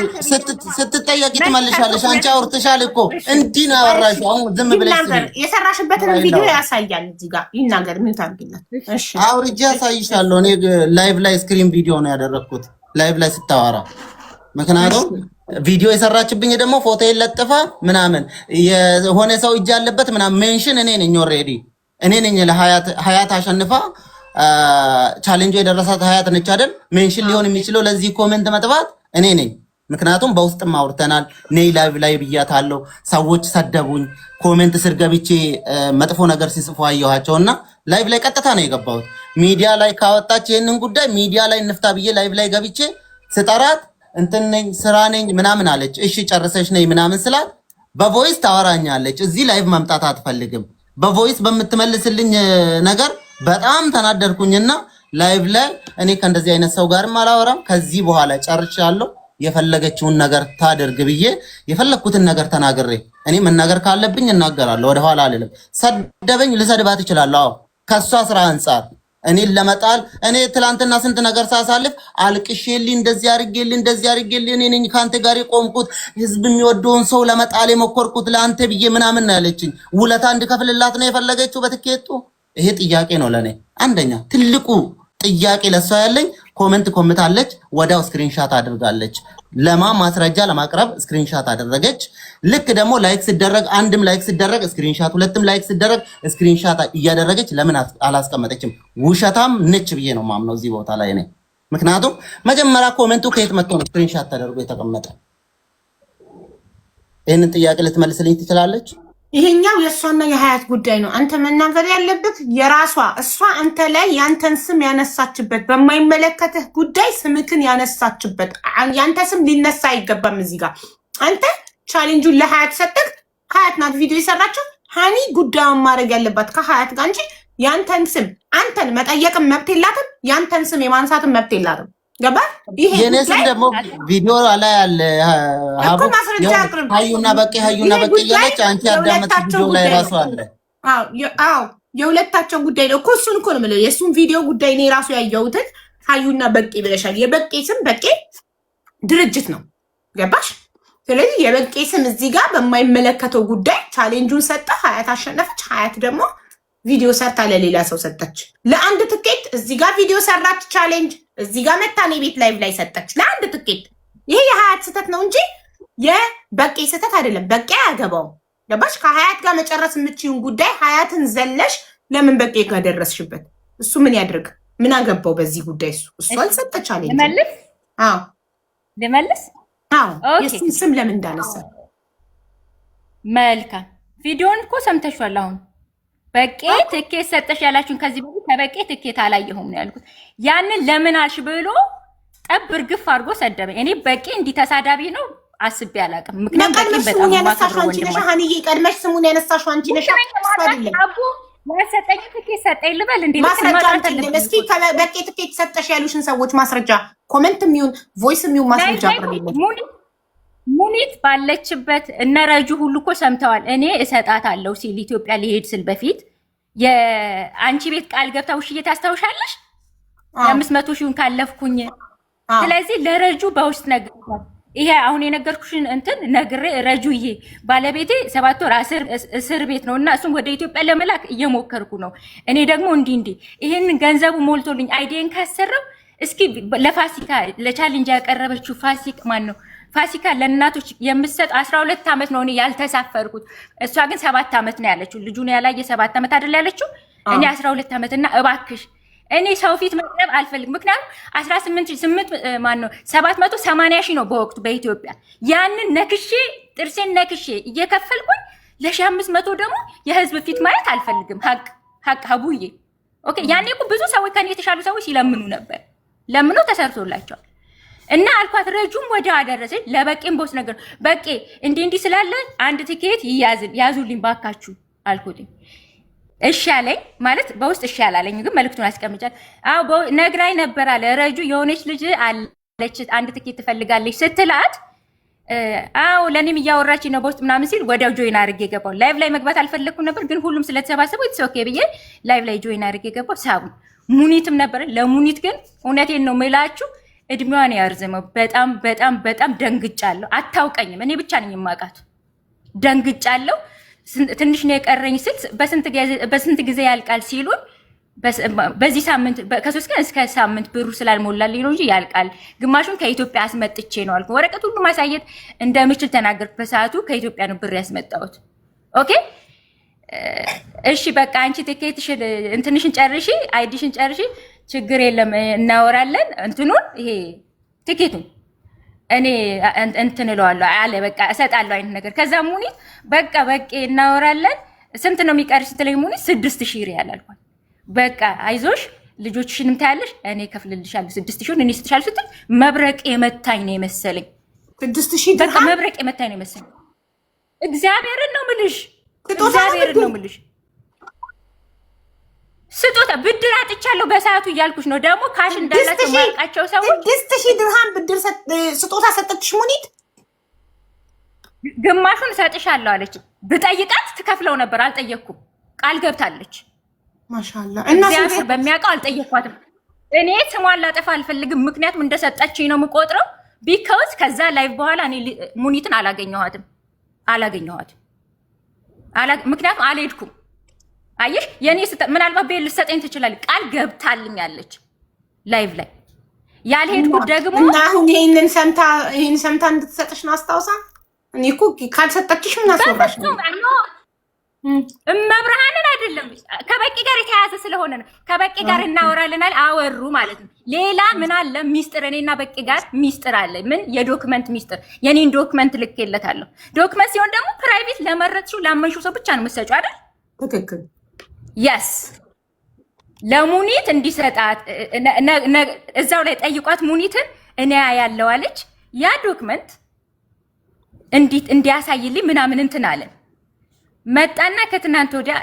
Speaker 7: ስትጠየቂ ትመልሻለሽ። አንቺ አውርተሻል እኮ እንዲህ ነው ያወራሽው። አሁን ዝም ብለሽ
Speaker 1: የሰራሽበትን ቪዲዮ ያሳያል። እዚህ ጋር ይናገር። ሚውት አድርጊላት። እሺ
Speaker 7: አውርጄ ያሳይሻለሁ። እኔ ላይቭ ላይ ስክሪን ቪዲዮ ነው ያደረኩት ላይቭ ላይ ስታወራ። ምክንያቱም ቪዲዮ የሰራችብኝ ደግሞ ፎቶ ለጥፋ ምናምን የሆነ ሰው እጅ ያለበት ምናምን ሜንሽን እኔ ነኝ። ኦልሬዲ እኔ ነኝ ለሀያት አሸንፋ ቻሌንጁ የደረሳት ሀያት ነች አይደል? ሜንሽን ሊሆን የሚችለው ለዚህ ኮሜንት መጥፋት እኔ ነኝ። ምክንያቱም በውስጥም አውርተናል። ነይ ላይቭ ላይ ብያታለሁ። ሰዎች ሰደቡኝ። ኮሜንት ስር ገብቼ መጥፎ ነገር ሲጽፉ አየኋቸውና ላይቭ ላይ ቀጥታ ነው የገባሁት። ሚዲያ ላይ ካወጣች ይሄንን ጉዳይ ሚዲያ ላይ እንፍታ ብዬ ላይቭ ላይ ገብቼ ስጠራት እንትን ነኝ ስራ ነኝ ምናምን አለች። እሺ ጨርሰሽ ነይ ምናምን ስላት በቮይስ ታወራኛለች። እዚህ ላይቭ መምጣት አትፈልግም። በቮይስ በምትመልስልኝ ነገር በጣም ተናደርኩኝና ላይቭ ላይ እኔ ከእንደዚህ አይነት ሰው ጋርም አላወራም። ከዚህ በኋላ ጨርሻለሁ። የፈለገችውን ነገር ታደርግ ብዬ የፈለኩትን ነገር ተናግሬ እኔ መናገር ካለብኝ እናገራለሁ። ወደ ኋላ አልልም። ሰደበኝ ልሰድባት እችላለሁ። አዎ ከሷ ስራ አንፃር እኔን ለመጣል እኔ ትላንትና ስንት ነገር ሳሳልፍ አልቅሼልኝ እንደዚህ አድርጌልኝ እኔ ነኝ ካንተ ጋር የቆምኩት ህዝብ የሚወደውን ሰው ለመጣል የሞከርኩት ለአንተ ብዬ ምናምን ነው ያለችኝ። ውለታ እንድከፍልላት ነው የፈለገችው በትኬቱ። ይሄ ጥያቄ ነው ለኔ አንደኛ ትልቁ ጥያቄ። ለሷ ያለኝ ኮሜንት አለች፣ ወዲያው ስክሪንሻት አድርጋለች። ማስረጃ ለማቅረብ ስክሪንሻት አደረገች። ልክ ደግሞ ላይክ ሲደረግ አንድም ላይክ ሲደረግ ስክሪንሻት፣ ሁለትም ላይክ ሲደረግ ስክሪንሻት እያደረገች ለምን አላስቀመጠችም? ውሸታም ነች ብዬ ነው ማምነው እዚህ ቦታ ላይ እኔ። ምክንያቱም መጀመሪያ ኮሜንቱ ከየት መጥቶ ነው ስክሪንሻት ተደርጎ የተቀመጠ? ይህንን ጥያቄ ልትመልስልኝ ትችላለች?
Speaker 1: ይሄኛው የእሷና የሀያት ጉዳይ ነው። አንተ መናገር ያለብህ የራሷ እሷ አንተ ላይ ያንተን ስም ያነሳችበት በማይመለከትህ ጉዳይ ስምክን ያነሳችበት ያንተ ስም ሊነሳ አይገባም። እዚህ ጋር አንተ ቻሌንጁን ለሀያት ሰጠህ። ሀያት ናት ቪዲዮ የሰራችው። ሃኒ ጉዳዩን ማድረግ ያለባት ከሀያት ጋር እንጂ ያንተን ስም አንተን መጠየቅም መብት የላትም። ያንተን ስም የማንሳትም መብት የላትም። ገባ? ይሄ
Speaker 7: የኔስም ደግሞ ቪዲዮ ላይ አለ ሀዩና በቄ እያለች አንቺ ያዳመጥ ቪዲዮ ላይ ራሱ አለ።
Speaker 1: አዎ የሁለታቸው ጉዳይ ነው እኮ። እሱን እኮ ነው የምለው። የእሱን ቪዲዮ ጉዳይ እኔ ራሱ ያየሁትን ሀዩና በቄ ብለሻል። የበቄ ስም በቄ ድርጅት ነው። ገባሽ? ስለዚህ የበቄ ስም እዚህ ጋር በማይመለከተው ጉዳይ ቻሌንጁን ሰጠ። ሀያት አሸነፈች። ሀያት ደግሞ ቪዲዮ ሰርታ ለሌላ ሰው ሰጠች። ለአንድ ትኬት እዚህ ጋር ቪዲዮ ሰራች ቻሌንጅ፣ እዚህ ጋር መታኔ ቤት ላይቭ ላይ ሰጠች ለአንድ ትኬት። ይሄ የሀያት ስህተት ነው እንጂ የበቄ ስህተት አይደለም። በቄ አያገባውም። ገባሽ? ከሀያት ጋር መጨረስ የምችውን ጉዳይ ሀያትን ዘለሽ ለምን በቄ ጋር ደረስሽበት? እሱ ምን ያድርግ? ምን አገባው በዚህ ጉዳይ? እሱ አልሰጠች አለ።
Speaker 2: ልመልስ?
Speaker 1: የእሱን ስም ለምን እንዳነሳ።
Speaker 2: መልካም ቪዲዮን እኮ ሰምተሻል። አሁን በቄ ትኬት ሰጠሽ ያላችሁን ከዚህ በፊት ከበቄ ትኬት አላየሁም ነው ያልኩት። ያንን ለምን አልሽ ብሎ ጠብ እርግፍ አድርጎ ሰደበኝ። እኔ በቄ እንዲህ ተሳዳቢ ነው አስቤ አላውቅም። ምክንያቱም በቄ በጣም
Speaker 1: ያነሳሽው አንቺ ነሽ። ሀኒዬ ቀድመሽ ስሙን ያነሳሽው አንቺ ነሽ።
Speaker 2: ያሰጠኝ ትኬት ሰጠኝ ልበል እንዴ?
Speaker 1: ማስረጃ እስኪ በቄ ትኬት ሰጠሽ ያሉሽን ሰዎች ማስረጃ፣ ኮሜንት የሚሆን ቮይስ የሚሆን ማስረጃ አቅርቢልኝ።
Speaker 2: ሙኒት ባለችበት እነ ረጁ ሁሉ እኮ ሰምተዋል። እኔ እሰጣታለሁ ሲል ኢትዮጵያ ሊሄድ ስል በፊት የአንቺ ቤት ቃል ገብታ ውሽዬ ታስታውሻለሽ? የ500 ሺውን ካለፍኩኝ። ስለዚህ ለረጁ በውስጥ ነግሯል። ይሄ አሁን የነገርኩሽን እንትን ነግሬ ረጁዬ ባለቤቴ 7 ወር እስር ቤት ነው እና እሱም ወደ ኢትዮጵያ ለመላክ እየሞከርኩ ነው። እኔ ደግሞ እንዲህ ይሄንን ገንዘቡ ሞልቶልኝ አይዲን ካሰራው እስኪ ለፋሲካ ለቻሌንጅ ያቀረበችው ፋሲካ ለእናቶች የምትሰጥ 12 ዓመት ነው እኔ ያልተሳፈርኩት። እሷ ግን 7 ዓመት ነው ያለችው። ልጁን ያላየ 7 ዓመት አይደል ያለችው? እኔ 12 ዓመት እና እባክሽ እኔ ሰው ፊት መቅረብ አልፈልግም። ምክንያቱም 780 ሺህ ነው በወቅቱ በኢትዮጵያ። ያንን ነክሼ ጥርሴን ነክሼ እየከፈልኩኝ ለ1500 ደግሞ የህዝብ ፊት ማየት አልፈልግም። ሀቅ ሀቡዬ ኦኬ። ያኔ እኮ ብዙ ሰዎች ከኔ የተሻሉ ሰዎች ሲለምኑ ነበር። ለምኖ ተሰርቶላቸዋል። እና አልኳት ረጁም ወደ አደረሰኝ። ለበቄም ቦስ ነገር በቄ እንዲህ ስላለ አንድ ቲኬት ያዙልኝ ባካችሁ አልኩት። እሺ አለኝ ማለት በውስጥ እሺ አላለኝ፣ ግን መልክቱን አስቀምጫል። አዎ ነግራኝ ነበር አለ ረጁ። የሆነች ልጅ አለች አንድ ትኬት ትፈልጋለች ስትላት፣ አዎ ለኔም እያወራች ነው በውስጥ ምናምን ሲል ወዲያው ጆይን አድርጌ ገባሁ። ላይቭ ላይ መግባት አልፈለኩም ነበር፣ ግን ሁሉም ስለተሰባሰቡ ኢትስ ኦኬ ብዬ ላይቭ ላይ ጆይን አድርጌ ገባሁ። ሳቡ ሙኒትም ነበር። ለሙኒት ግን እውነቴን ነው የምላችሁ እድሜዋን ያርዝመው። በጣም በጣም በጣም ደንግጫለሁ። አታውቀኝም፣ እኔ ብቻ ነኝ የማውቃት። ደንግጫለሁ። ትንሽ ነው የቀረኝ ስል በስንት ጊዜ ያልቃል ሲሉን በዚህ ሳምንት ከ3 ቀን እስከ ሳምንት ብሩ ስላልሞላልኝ ነው እንጂ ያልቃል። ግማሹን ከኢትዮጵያ አስመጥቼ ነው አልኩ። ወረቀት ሁሉ ማሳየት እንደምችል ተናገርኩ። በሰዓቱ ከኢትዮጵያ ነው ብር ያስመጣሁት። ኦኬ እሺ በቃ አንቺ ቲኬትሽን እንትንሽን ጨርሺ፣ አይዲሽን ጨርሺ፣ ችግር የለም እናወራለን። እንትኑን ይሄ ቲኬቱን እኔ እንትን እለዋለሁ አለ። በቃ እሰጣለሁ አይነት ነገር። ከዛ ሙኒት በቃ እናወራለን። ስንት ነው የሚቀርሽ ስትለኝ ሙኒት 6000 ሪያል አልኳት። በቃ አይዞሽ ልጆችሽንም ታያለሽ እኔ ከፍልልሻለሁ 6000 እኔ ስትሻል ስትል መብረቅ የመታኝ ነው የመሰለኝ።
Speaker 1: 6000
Speaker 2: በቃ መብረቅ የመታኝ ነው የመሰለኝ። እግዚአብሔርን ነው የምልሽ፣ እግዚአብሔርን ነው የምልሽ። ስጦታ ብድር አጥቻለሁ በሰዓቱ እያልኩሽ ነው። ደግሞ ካሽ እንዳላቸው ማርቃቸው ሰዎች
Speaker 1: 6000 ድርሃም ብድር ስጦታ ሰጠችሽ ሙኒት?
Speaker 2: ግማሹን ሰጥሻለሁ አለች። ብጠይቃት ትከፍለው ነበር፣ አልጠየቅኩም። ቃል ገብታለች።
Speaker 1: ማሻአላ።
Speaker 2: እግዚአብሔር በሚያውቀው አልጠየኳትም። እኔ ስሟን ላጠፋ አልፈልግም፣ ምክንያቱም እንደሰጠችኝ ነው የምቆጥረው። ቢካውስ ከዛ ላይቭ በኋላ እኔ ሙኒትን አላገኘኋትም። ምክንያቱም አልሄድኩም። አየሽ የኔ ምናልባት ቤት ልትሰጠኝ ትችላለች። ቃል ገብታልኛለች ላይቭ ላይ ያልሄድኩት ደግሞ
Speaker 1: አሁን ይሄንን ሰምታ እንድትሰጥሽ ነው አስታውሳ። እኔ እኮ ካልሰጠችሽ ምን አስወራሽ ነው?
Speaker 2: እመብርሃንን አይደለም ከበቂ ጋር የተያያዘ ስለሆነ ነው። ከበቂ ጋር እናወራልናል። አወሩ ማለት ነው። ሌላ ምን አለ ሚስጥር? እኔና በቂ ጋር ሚስጥር አለ። ምን የዶክመንት ሚስጥር? የኔን ዶክመንት ልኬለታለሁ። ዶክመንት ሲሆን ደግሞ ፕራይቬት ለመረጥሽው ላመንሽው ሰው ብቻ ነው የምትሰጪው አይደል?
Speaker 1: ትክክል።
Speaker 2: የስ ለሙኒት እንዲሰጣት እዛው ላይ ጠይቋት። ሙኒትን እኔ ያለው አለች። ያ ዶክመንት እንዲያሳይልኝ ምናምን እንትን አለን። መጣና ከትናንት ወዲያ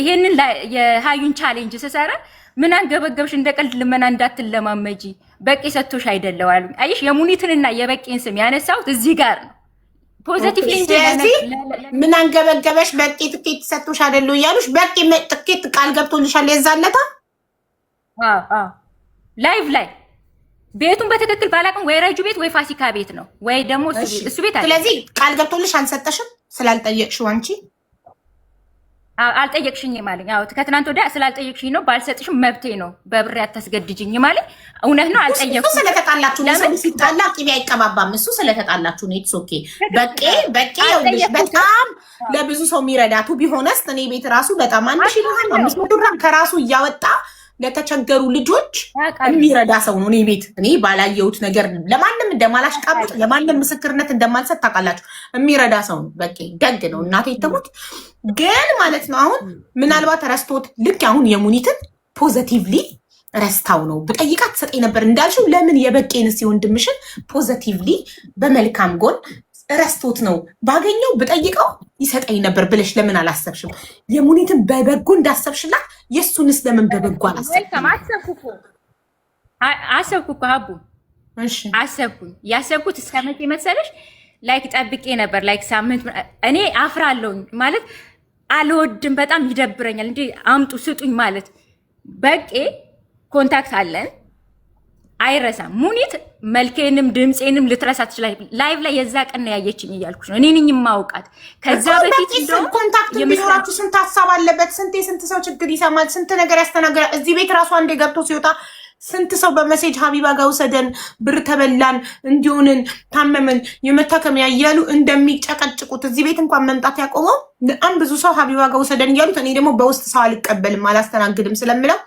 Speaker 2: ይሄንን የሀዩን ቻሌንጅ ስሰራ ምን አንገበገብሽ? እንደ ቀልድ ልመና እንዳትለማመጂ በቂ ሰጥቶሽ አይደለው አሉኝ። አይሽ የሙኒትንና የበቂን ስም ያነሳሁት እዚህ ጋር ነው። ፖዚቲቭ
Speaker 1: ምን አንገበገበሽ? በቂ ትኬት ሰጥቶሽ አይደለው እያሉሽ በቂ ትኬት ቃል ገብቶልሻል የዛለታ?
Speaker 2: ላይቭ ላይ ቤቱን በትክክል ባላቅም ወይ ረጁ ቤት ወይ ፋሲካ ቤት ነው ወይ ደግሞ እሱ ቤት አለ።
Speaker 1: ስለዚህ ቃል ገብቶልሽ አልሰጠሽም ስላልጠየቅሽው አንቺ
Speaker 2: አልጠየቅሽኝ ማለት ያው ከትናንት ወዲያ ስላልጠየቅሽኝ ነው። ባልሰጥሽም መብቴ ነው። በብሬ አታስገድጅኝ ማለት እውነት ነው። አልጠየቅኩም።
Speaker 1: ስለተጣላችሁ ነው። ሰው ሲጣላ ቅቤ አይቀባባም። እሱ ስለተጣላችሁ ነው። ኢትስ ኦኬ። በቄ ይኸውልሽ በጣም ለብዙ ሰው የሚረዳቱ ቢሆንስ እኔ ቤት ራሱ በጣም 1000 ብር 500 ብር ከራሱ እያወጣ ለተቸገሩ ልጆች የሚረዳ ሰው ነው። እኔ ቤት እኔ ባላየሁት ነገር ለማንም እንደማላሽቃብጥ ለማንም ምስክርነት እንደማልሰጥ ታውቃላችሁ። የሚረዳ ሰው ነው። በቃ ደግ ነው። እናቴ ተሞት ግን ማለት ነው። አሁን ምናልባት ረስቶት ልክ አሁን የሙኒትን ፖዚቲቭሊ ረስታው ነው ብጠይቃት ትሰጠኝ ነበር እንዳልሽው። ለምን የበቄንስ ወንድምሽን ፖዚቲቭሊ በመልካም ጎን ረስቶት ነው ባገኘው ብጠይቀው ይሰጠኝ ነበር ብለሽ ለምን አላሰብሽም? የሙኒትን በበጎ እንዳሰብሽላት የሱንስ ለምን በበጎ አላሰብሽም?
Speaker 2: አሰብኩ እኮ ሀቡ አሰብኩኝ። ያሰብኩት እስከ መቼ መሰለሽ? ላይክ ጠብቄ ነበር ላይክ ሳምንት። እኔ አፍራለሁኝ ማለት አልወድም፣ በጣም ይደብረኛል። እንዴ አምጡ ስጡኝ ማለት በቄ ኮንታክት አለን አይረሳም። ሙኒት መልኬንም ድምፄንም ልትረሳ ትችላለች። ላይቭ ላይ የዛ ቀን ያየችኝ እያልኩሽ ነው። እኔ ነኝ የማውቃት። ከዛ በፊት እንደው
Speaker 1: ኮንታክት ቢኖራችሁ ስንት ሀሳብ አለበት፣ ስንት ሰው ችግር ይሰማል፣ ስንት ነገር ያስተናግዳል። እዚህ ቤት ራሱ አንዴ ገብቶ ሲወጣ ስንት ሰው በመሴጅ ሀቢባ ጋር ውሰደን፣ ብር ተበላን፣ እንዲሆንን፣ ታመመን፣ የመታከሚያ እያሉ እንደሚጨቀጭቁት እዚህ ቤት እንኳን መምጣት ያቆመው በጣም ብዙ ሰው ሀቢባ ጋር ውሰደን እያሉት፣ እኔ ደግሞ በውስጥ ሰው አልቀበልም አላስተናግድም ስለምለው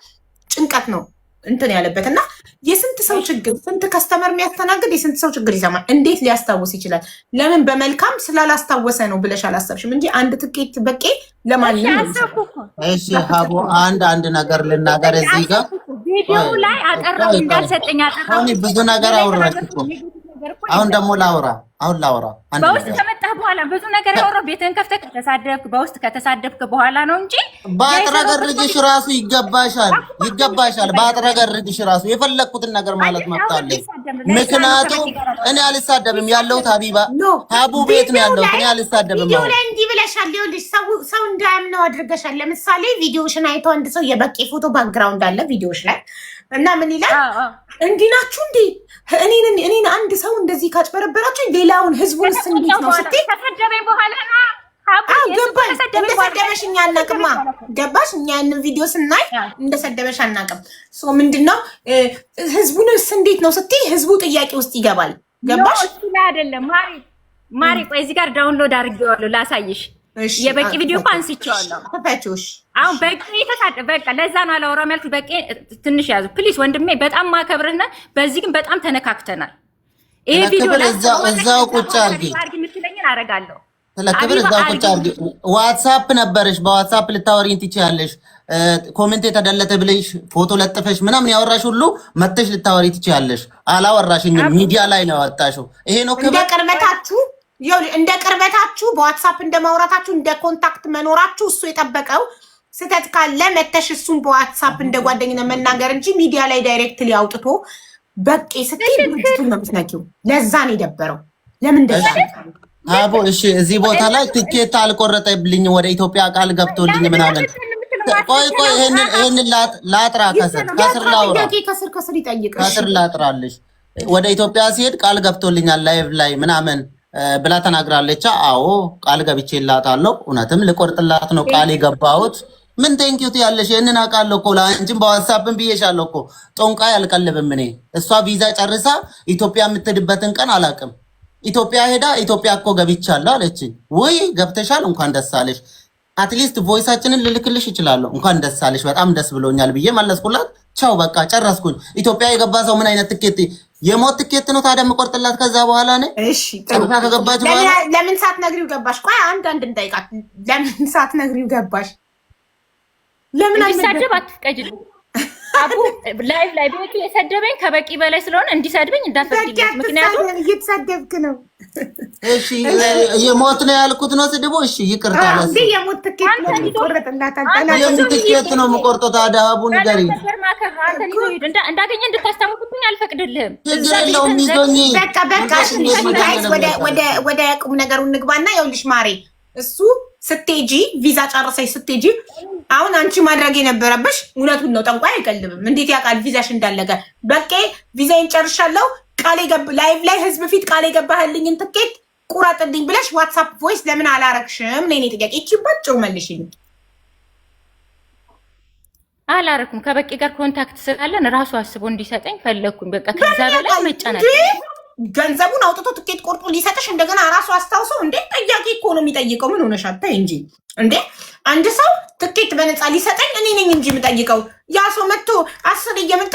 Speaker 1: ጭንቀት ነው እንትን ያለበት እና የስንት ሰው ችግር ስንት ከስተመር የሚያስተናግድ የስንት ሰው ችግር ይሰማል። እንዴት ሊያስታውስ ይችላል? ለምን በመልካም ስላላስታወሰ ነው ብለሽ አላሰብሽም እንጂ አንድ ትኬት በቄ ለማንም።
Speaker 7: እሺ ሀቡ አንድ ነገር ልናገር እዚህ ጋር
Speaker 2: ቪዲዮ ላይ አቀረብ እንዳልሰጠኝ አቀረብ
Speaker 7: ብዙ ነገር አወራሽ እኮ አሁን ደግሞ ላውራ
Speaker 2: በውስጥ ከመጣህ በኋላ ብዙ ነገር ያወራው ቤትህን ከፍተህ ከተሳደብክ በውስጥ ከተሳደብክ በኋላ ነው እንጂ
Speaker 7: ባጥረገርግሽ ራሱ ይገባሻል። ባጥረገርግሽ ራሱ የፈለኩትን ነገር ማለት መጣለኝ። ምክንያቱም እኔ አልሳደብም ያለሁት ሀቡ ቤት ነው ያለሁት። እኔ አልሳደብም።
Speaker 1: ቪዲዮ ላይ እንዲህ ብለሻል። ይኸውልሽ ሰው እንዳያምነው አድርገሻል። ለምሳሌ ቪዲዮሽን አይቶ አንድ ሰው የበቄ ፎቶ ባክግራውንድ አለ ቪዲዮሽ ላይ እና ምን ይላል? እንዲህ ናችሁ እንዴ? እኔን አንድ ሰው እንደዚህ ካጭበረበራችሁ ሌላውን ህዝቡን እንዴት ነው ስትይ
Speaker 2: ተሰደበኝ በኋላ
Speaker 1: ገባሽ? እንደሰደበሽ እኛ አናውቅማ። ገባሽ? እኛ ያንን ቪዲዮ ስናይ እንደሰደበሽ አናውቅም። ምንድነው ህዝቡንስ እንዴት ነው ስትይ ህዝቡ ጥያቄ ውስጥ ይገባል። ገባሽ?
Speaker 2: እሱ ላይ አይደለም ማሪ ቆይ እዚህ ጋር ዳውንሎድ አድርጌዋለሁ ላሳይሽ። የበቂ ቪዲዮ እኮ አንስቼዋለሁ። አሁን በቂ የተሳደ በቃ ለዛ ነው አላወራም ያልኩት። በቂ ትንሽ ያዙ ፕሊስ ወንድሜ፣ በጣም ማከብርና በዚህ ግን በጣም ተነካክተናል። ይሄ ቪዲዮ
Speaker 7: እዛው ቁጭ አድርጊ
Speaker 2: የምትለኝን አደርጋለሁ።
Speaker 7: ስለክብር እዛው ቁጭ አድርጊ። ዋትስአፕ ነበረሽ፣ በዋትስአፕ ልታወሪኝ ትችያለሽ። ኮሜንት የተደለተ ብለሽ ፎቶ ለጥፈሽ ምናምን ያወራሽ ሁሉ መተሽ ልታወሪ ትችያለሽ። አላወራሽኝም፣ ሚዲያ ላይ ነው ያወጣሽው። ይሄ ነው ክብር።
Speaker 1: እንደ ቅርበታችሁ በዋትስአፕ እንደ ማውራታችሁ እንደ ኮንታክት መኖራችሁ እሱ የጠበቀው ስህተት ካለ መተሽ እሱን በዋትስአፕ እንደ ጓደኝነት መናገር እንጂ ሚዲያ ላይ ዳይሬክትሊ አውጥቶ በቄ ስትይ ድርጅቱን ነው የምትነኪው። ለዛ ነው የደበረው። ለምን እንደዛ
Speaker 7: አቦ? እሺ እዚህ ቦታ ላይ ትኬት አልቆረጠብልኝ ወደ ኢትዮጵያ ቃል ገብቶልኝ ምናምን። ቆይ ይሄንን ላጥራ ከስር ላውራ ከስር ላጥራለሽ። ወደ ኢትዮጵያ ሲሄድ ቃል ገብቶልኛል ላይቭ ላይ ምናምን ብላ ተናግራለች። አዎ ቃል ገብቼላታለሁ። እውነትም ልቆርጥላት ነው ቃል የገባሁት። ምን ቴንኪዩት ያለሽ ይህንን አውቃለሁ እኮ ለአንቺም በዋትስአፕን ብዬሻለሁ እኮ። ጦንቃይ አልቀልብም እኔ። እሷ ቪዛ ጨርሳ ኢትዮጵያ የምትሄድበትን ቀን አላውቅም። ኢትዮጵያ ሄዳ ኢትዮጵያ እኮ ገብቻለሁ አለችኝ። ውይ ገብተሻል፣ እንኳን ደስ አለሽ። አትሊስት ቮይሳችንን ልልክልሽ ይችላለሁ። እንኳን ደስ አለሽ፣ በጣም ደስ ብሎኛል ብዬ መለስኩላት። ቻው በቃ ጨረስኩኝ። ኢትዮጵያ የገባ ሰው ምን አይነት ትኬት የሞት ትኬት ነው ታዲያ የምቆርጥላት? ከዛ በኋላ ነው
Speaker 1: እሺ
Speaker 7: ጨርሳ ከገባች በኋላ
Speaker 1: ለምን ሳትነግሪው ገባሽ? ቆይ አንድ እንጠይቃት። ለምን ሳትነግሪው ገባሽ? ለምን
Speaker 2: እንዲሳደብ አትፍቀጂልኝ። አቡ ላይቭ ላይ ቤቱ የሰደበኝ ከበቂ በላይ ስለሆነ እንዲሰድበኝ እንዳትፈቅጂልኝ። ምክንያቱም
Speaker 1: እየተሳደብክ ነው።
Speaker 7: እሺ የሞት ነው ያልኩት ነው ስድቦ። እሺ ይቅርታ ለሱ
Speaker 1: የሞት ትኬት ነው የምቆርጥላት።
Speaker 7: የሞት ትኬት ነው የምቆርጠው። ታዲያ አቡ ንገሪኝ።
Speaker 2: እንዳገኘ እንድታስታውቅብኝ አልፈቅድልህም።
Speaker 7: ችግር የለውም ይዞኝ
Speaker 1: ወደ ቁም ነገሩ እንግባና ይኸውልሽ ማሬ፣ እሱ ስትሄጂ ቪዛ ጨርሰሽ ስትሄጂ አሁን አንቺ ማድረግ የነበረብሽ እውነቱን ነው። ጠንቋይ አይቀልብም። እንዴት ያውቃል ቪዛሽ እንዳለቀ? በቃ ቪዛዬን ጨርሻለሁ ላይቭ ላይ ህዝብ ፊት ቃል የገባህልኝን ትኬት ቁረጥልኝ ብለሽ ዋትሳፕ ቮይስ ለምን አላረግሽም? ለኔ ጥያቄ እቺ ባጭሩ መልሽኝ።
Speaker 2: አላረኩም። ከበቂ ጋር ኮንታክት ስላለን ራሱ አስቦ እንዲሰጠኝ ፈለኩኝ። በቃ ከዛ በላይ መጫናት
Speaker 1: ገንዘቡን አውጥቶ ትኬት ቆርጦ ሊሰጥሽ እንደገና ራሱ አስታውሰው እንዴ? ጠያቂ እኮ ነው የሚጠይቀው። ምን ሆነሻል? ተይ እንጂ እንዴ! አንድ ሰው ትኬት በነፃ ሊሰጠኝ እኔ ነኝ እንጂ የምጠይቀው። ያ ሰው መጥቶ 10 እየመጣ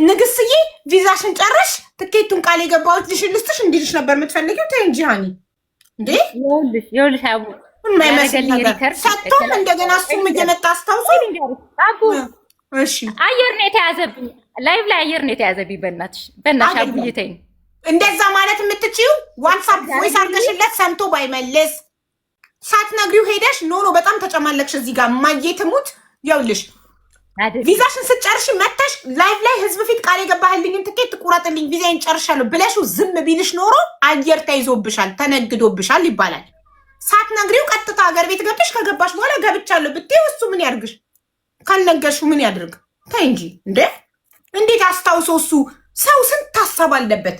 Speaker 1: ንግስትዬ ቪዛሽን ጨርሽ ትኬቱን ቃል የገባሁት ልሽልስትሽ እንዲልሽ ነበር የምትፈልጊው። ተይ እንጂ ሃኒ እንዴ!
Speaker 2: ይኸውልሽ አቡ
Speaker 1: ሰጥቶም እንደገና እሱም እየመጣ አስታውሶ እሺ፣
Speaker 2: አየር ነው የተያዘብኝ። ላይቭ ላይ አየር ነው የተያዘብኝ። በእናትሽ አቡዬ ተይኝ።
Speaker 1: እንደዛ ማለት የምትችይው ዋትስአፕ ቮይስ አድርገሽለት ሰምቶ ባይመልስ ሳትነግሪው ሄደሽ ኖ በጣም ተጨማለቅሽ። እዚህ ጋር ማየትሙት ይኸውልሽ ቪዛሽን ስትጨርሽ መተሽ ላይቭ ላይ ህዝብ ፊት ቃል የገባህልኝን ትኬት ቁረጥልኝ ቪዛዬን ጨርሻለሁ ብለሽው ዝም ቢልሽ ኖሮ አየር ተይዞብሻል፣ ተነግዶብሻል ይባላል። ሳትነግሪው ቀጥታ ሀገር ቤት ገብተሽ ከገባሽ በኋላ ገብቻለሁ ብትይው እሱ ምን ያድርግሽ? ካልነገርሽው ምን ያድርግ? ተይ እንጂ እንዴ! እንዴት አስታውሶ እሱ ሰው ስንት ሀሳብ አለበት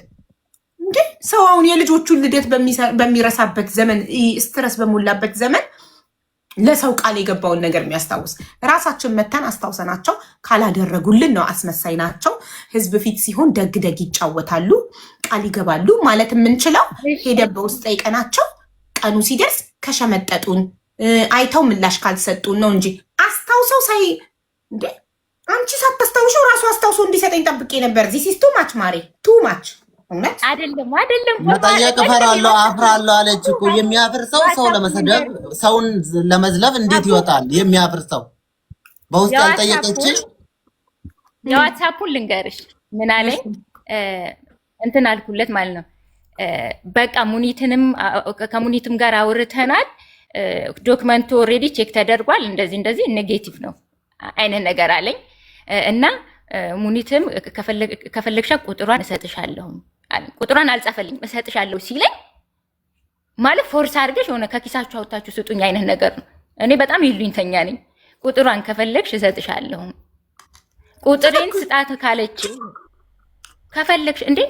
Speaker 1: እንዴ! ሰው አሁን የልጆቹን ልደት በሚረሳበት ዘመን ስትረስ በሞላበት ዘመን ለሰው ቃል የገባውን ነገር የሚያስታውስ ራሳችን መተን አስታውሰናቸው ካላደረጉልን ነው አስመሳይ ናቸው። ህዝብ ፊት ሲሆን ደግ ደግ ይጫወታሉ፣ ቃል ይገባሉ ማለት የምንችለው ሄደን በውስጥ ጠይቀናቸው ቀኑ ሲደርስ ከሸመጠጡን አይተው ምላሽ ካልሰጡን ነው እንጂ አስታውሰው ሳይ እንዴ! አንቺ ሳታስታውሽው ራሱ አስታውሶ እንዲሰጠኝ ጠብቄ ነበር። ዚስ ኢዝ ቱ ማች ማሬ፣ ቱ ማች
Speaker 2: አይደለም
Speaker 7: መጠየቅ እፈራለሁ አፍራለሁ አለች እኮ። የሚያፍር ሰው ለመሰደብ ሰውን ለመዝለፍ እንዴት ይወጣል? የሚያፍር ሰው በውስጥ ያልጠየቀችሽ
Speaker 2: የዋትሳፑን ልንገርሽ ምን አለኝ እንትን አልኩለት ማለት ነው። በቃ ከሙኒትም ጋር አውርተናል። ዶክመንቱ ኦልሬዲ ቼክ ተደርጓል። እንደዚህ ኔጌቲቭ ነው አይነት ነገር አለኝ እና ሙኒትም ከፈለግሻ ቁጥሯን እሰጥሻለሁ። ቁጥሯን አልጻፈልኝ እሰጥሻለሁ ሲለኝ ማለት ፎርስ አድርገሽ ሆነ ከኪሳችሁ አውጣችሁ ስጡኝ አይነት ነገር ነው። እኔ በጣም ይሉኝተኛ ነኝ። ቁጥሯን ከፈለግሽ እሰጥሻለሁ። ቁጥሬን ስጣት ካለች ከፈለግሽ እንዴ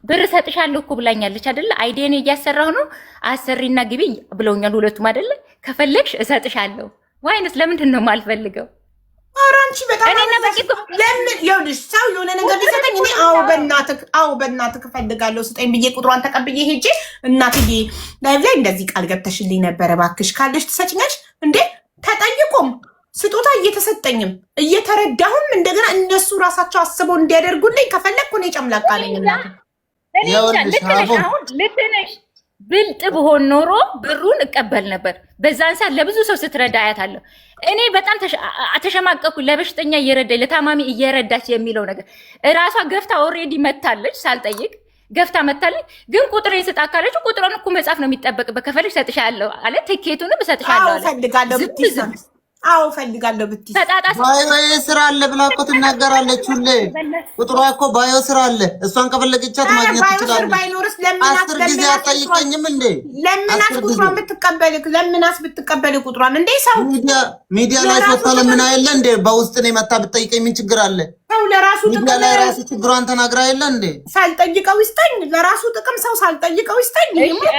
Speaker 2: ብር እሰጥሻለሁ እኮ ብላኛለች አይደለ? አይዲን እያሰራሁ ነው አሰሪና ግቢ ብለውኛል ሁለቱም አይደለ? ከፈለግሽ እሰጥሻለሁ። ዋይንስ ለምንድን ነው የማልፈልገው?
Speaker 1: አራንቺ በጣም ለምን ይኸውልሽ ሰው የሆነ ነገር ቢሰጠኝ እኔ አዎ በእናትህ እፈልጋለሁ ስጠኝ ብዬ ቁጥሯን ተቀብዬ ሄጄ እናትዬ ላይቭ ላይ እንደዚህ ቃል ገብተሽልኝ ነበረ እባክሽ ካለሽ ትሰጭኛለሽ እንዴ? ተጠይቆም ስጦታ እየተሰጠኝም እየተረዳሁም እንደገና እነሱ ራሳቸው አስበው እንዲያደርጉልኝ ከፈለግኩ እኔ ጨምላቃ ነኝ እናት
Speaker 2: ልትነሽ ብልጥ ብሆን ኖሮ ብሩን እቀበል ነበር። በዛን ሰዓት ለብዙ ሰው ስትረዳ አያታለሁ። እኔ በጣም ተሸማቀኩ። ለበሽተኛ እየረዳች ለታማሚ እየረዳች የሚለው ነገር እራሷ ገፍታ ኦልሬዲ መታለች። ሳልጠይቅ ገፍታ መታለች። ግን ቁጥሬን ስጣ ካለች ቁጥሩን እኮ መጻፍ ነው የሚጠበቅበት። ከፈለግሽ እሰጥሻለሁ አለ። ትኬቱንም እሰጥሻለሁ አለ።
Speaker 1: አዎ ፈልጋለሁ ብትይ
Speaker 7: ባዮ ስራ አለ ብላ እኮ ትናገራለች ሁሌ። ቁጥሯ እኮ ባዮ ስራ አለ። እሷን ከፈለገቻት ማግኘት ትችላለች።
Speaker 1: ባይኖርስ ለምን
Speaker 7: 10 ጊዜ አትጠይቀኝም እንዴ?
Speaker 1: ለምናስ ቁጥሯን ብትቀበል ቁጥሯን እንዴ? ሰው
Speaker 7: ሚዲያ ላይ ወጣ ለምን አይደለ እንዴ? በውስጥ ነው መታ ብትጠይቀኝ ምን ችግር አለ?
Speaker 1: ሰው ለራሱ
Speaker 7: ሚዲያ ላይ ራሱ ችግሯን ተናግራ አይደለ እንዴ?
Speaker 1: ሳልጠይቀው ይስጠኝ። ለራሱ ጥቅም ሰው ሳልጠይቀው ይስጠኝ።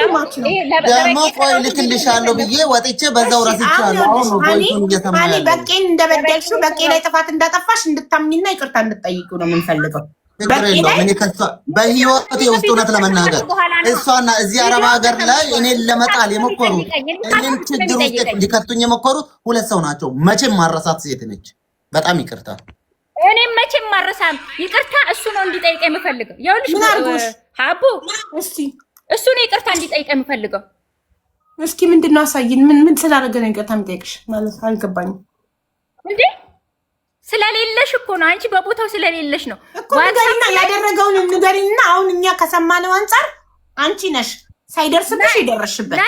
Speaker 1: ይሞት ነው
Speaker 7: ደግሞ ቆይ ልክልሻለሁ ብዬ ወጥቼ በዛው ራስቻለሁ። አሁን ነው ቦይቱን
Speaker 1: እኔ በቄን እንደበደልሽው በቄ ላይ ጥፋት እንዳጠፋሽ እንድታምኝና ይቅርታ እንድትጠይቂው ነው የምንፈልገው።
Speaker 7: ችግር የለውም። እኔ በህይወቴ ውስጥ እውነት ለመናገር እሷና እዚህ አረብ ሀገር ላይ እኔን ለመጣል የሞከሩት እኔን ችግር ውስጥ ሊከቱኝ የሞከሩት ሁለት ሰው ናቸው። መቼም ማረሳት ሴት ነች። በጣም ይቅርታ።
Speaker 2: እኔም መቼም ማረሳም ይቅርታ እሱ ነው እንዲጠይቅ የምፈልገው። ይኸውልሽ ሀቡ እሱ ነው ይቅርታ እንዲጠይቅ የምፈልገው።
Speaker 1: እስኪ ምንድነው አሳይን። ምን ስላደረገ ነው ይቅርታ የምጠይቅሽ? ማለት አልገባኝም
Speaker 2: እንዴ። ስለሌለሽ እኮ ነው አንቺ በቦታው ስለሌለሽ ነው
Speaker 1: እኮ ንገሪና፣ ያደረገውን ንገሪና። አሁን እኛ ከሰማነው አንጻር አንቺ ነሽ ሳይደርስብሽ የደረስሽበት።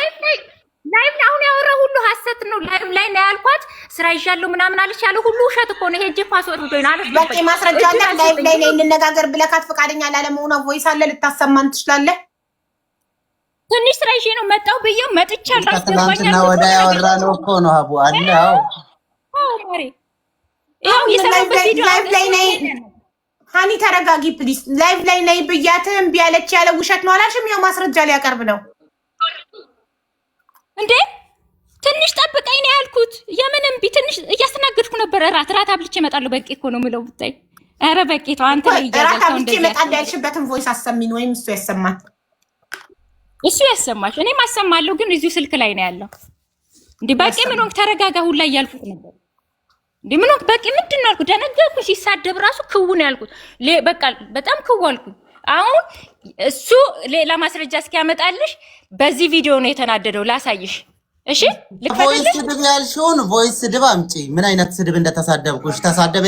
Speaker 2: ላይቭ አሁን ያወራ ሁሉ ሐሰት ነው። ላይቭ ላይ ነው ያልኳት ስራ ይዣለሁ ምናምን አለች ያለው ሁሉ ውሸት እኮ ነው። ሄጄ ፓስወርድ ብሎኝ አለች።
Speaker 1: በቂ ማስረጃ አለ። ላይቭ ላይ እንነጋገር ብለካት ፈቃደኛ ላለመሆኗ ቮይስ አለ። ልታሰማን ትችላለህ?
Speaker 2: ትንሽ ስራ ይዤ ነው መጣሁ ብዬው መጥቻለሁ።
Speaker 7: ትናንትና ወዲያ ያወራነው እኮ ነው አቡ አለ። አዎ
Speaker 2: ማሬ። ይኸው የሰራሁበት ቪዲዮ
Speaker 1: ላይ ነይ ሃኒ ተረጋጊ ፕሊዝ። ላይቭ ላይ ነይ ብያትም እምቢ አለች። ያለ ውሸት ነው አላልሽም? ያው ማስረጃ ሊያቀርብ ነው
Speaker 2: እንዴ። ትንሽ ጠብቀኝ ነው ያልኩት። የምን እምቢ? ትንሽ እያስተናገድኩ ነበር። ራት አብልቼ እመጣለሁ። በቂ እኮ ነው የምለው ብታይ። ኧረ በቂ ተው አንተ ላይ ይያዛል።
Speaker 1: ራት አብልቼ እመጣለሁ ያልሽበትን ቮይስ አሰሚን፣ ወይም እሱ ያሰማል።
Speaker 2: እሱ ያሰማሽ፣ እኔም አሰማለሁ። ግን እዚሁ ስልክ ላይ ነው ያለው። እንዴ በቂ ምን ሆንክ? ተረጋጋ ሁላ እያልኩት ነበር። እንዴ ምን ሆንክ? በቂ ምንድን ነው ያልኩት? ደነገርኩ። ሲሳደብ ራሱ ክው ነው ያልኩት። በቃ በጣም ክው አልኩኝ። አሁን እሱ ሌላ ማስረጃ እስኪያመጣልሽ በዚህ ቪዲዮ ነው የተናደደው። ላሳይሽ። እሺ
Speaker 7: ቮይስ ስድብ ያልሽውን ቮይስ ስድብ አምጪ። ምን አይነት ስድብ እንደተሳደብኩሽ ተሳደበ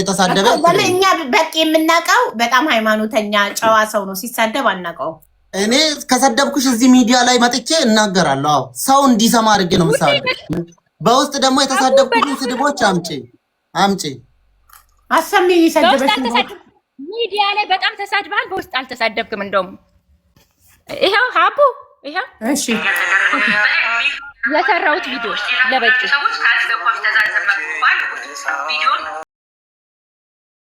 Speaker 1: እኛ በቂ የምናውቀው በጣም ሃይማኖተኛ ጨዋ ሰው ነው። ሲሳደብ አናውቀው።
Speaker 7: እኔ ከሰደብኩሽ እዚህ ሚዲያ ላይ መጥቼ እናገራለሁ። አዎ ሰው እንዲሰማ አድርጌ ነው የምሳደብ። በውስጥ ደግሞ የተሳደብኩሽን ስድቦች አምጪ
Speaker 1: አሰሚ። ይሰደበሽ
Speaker 2: ሚዲያ ላይ በጣም ተሳድበሃል። በውስጥ አልተሳደብክም። እንደውም ይሄው ሀቡ ይሄው
Speaker 1: እሺ
Speaker 2: የሰራሁት ቪዲዮ ለበቂ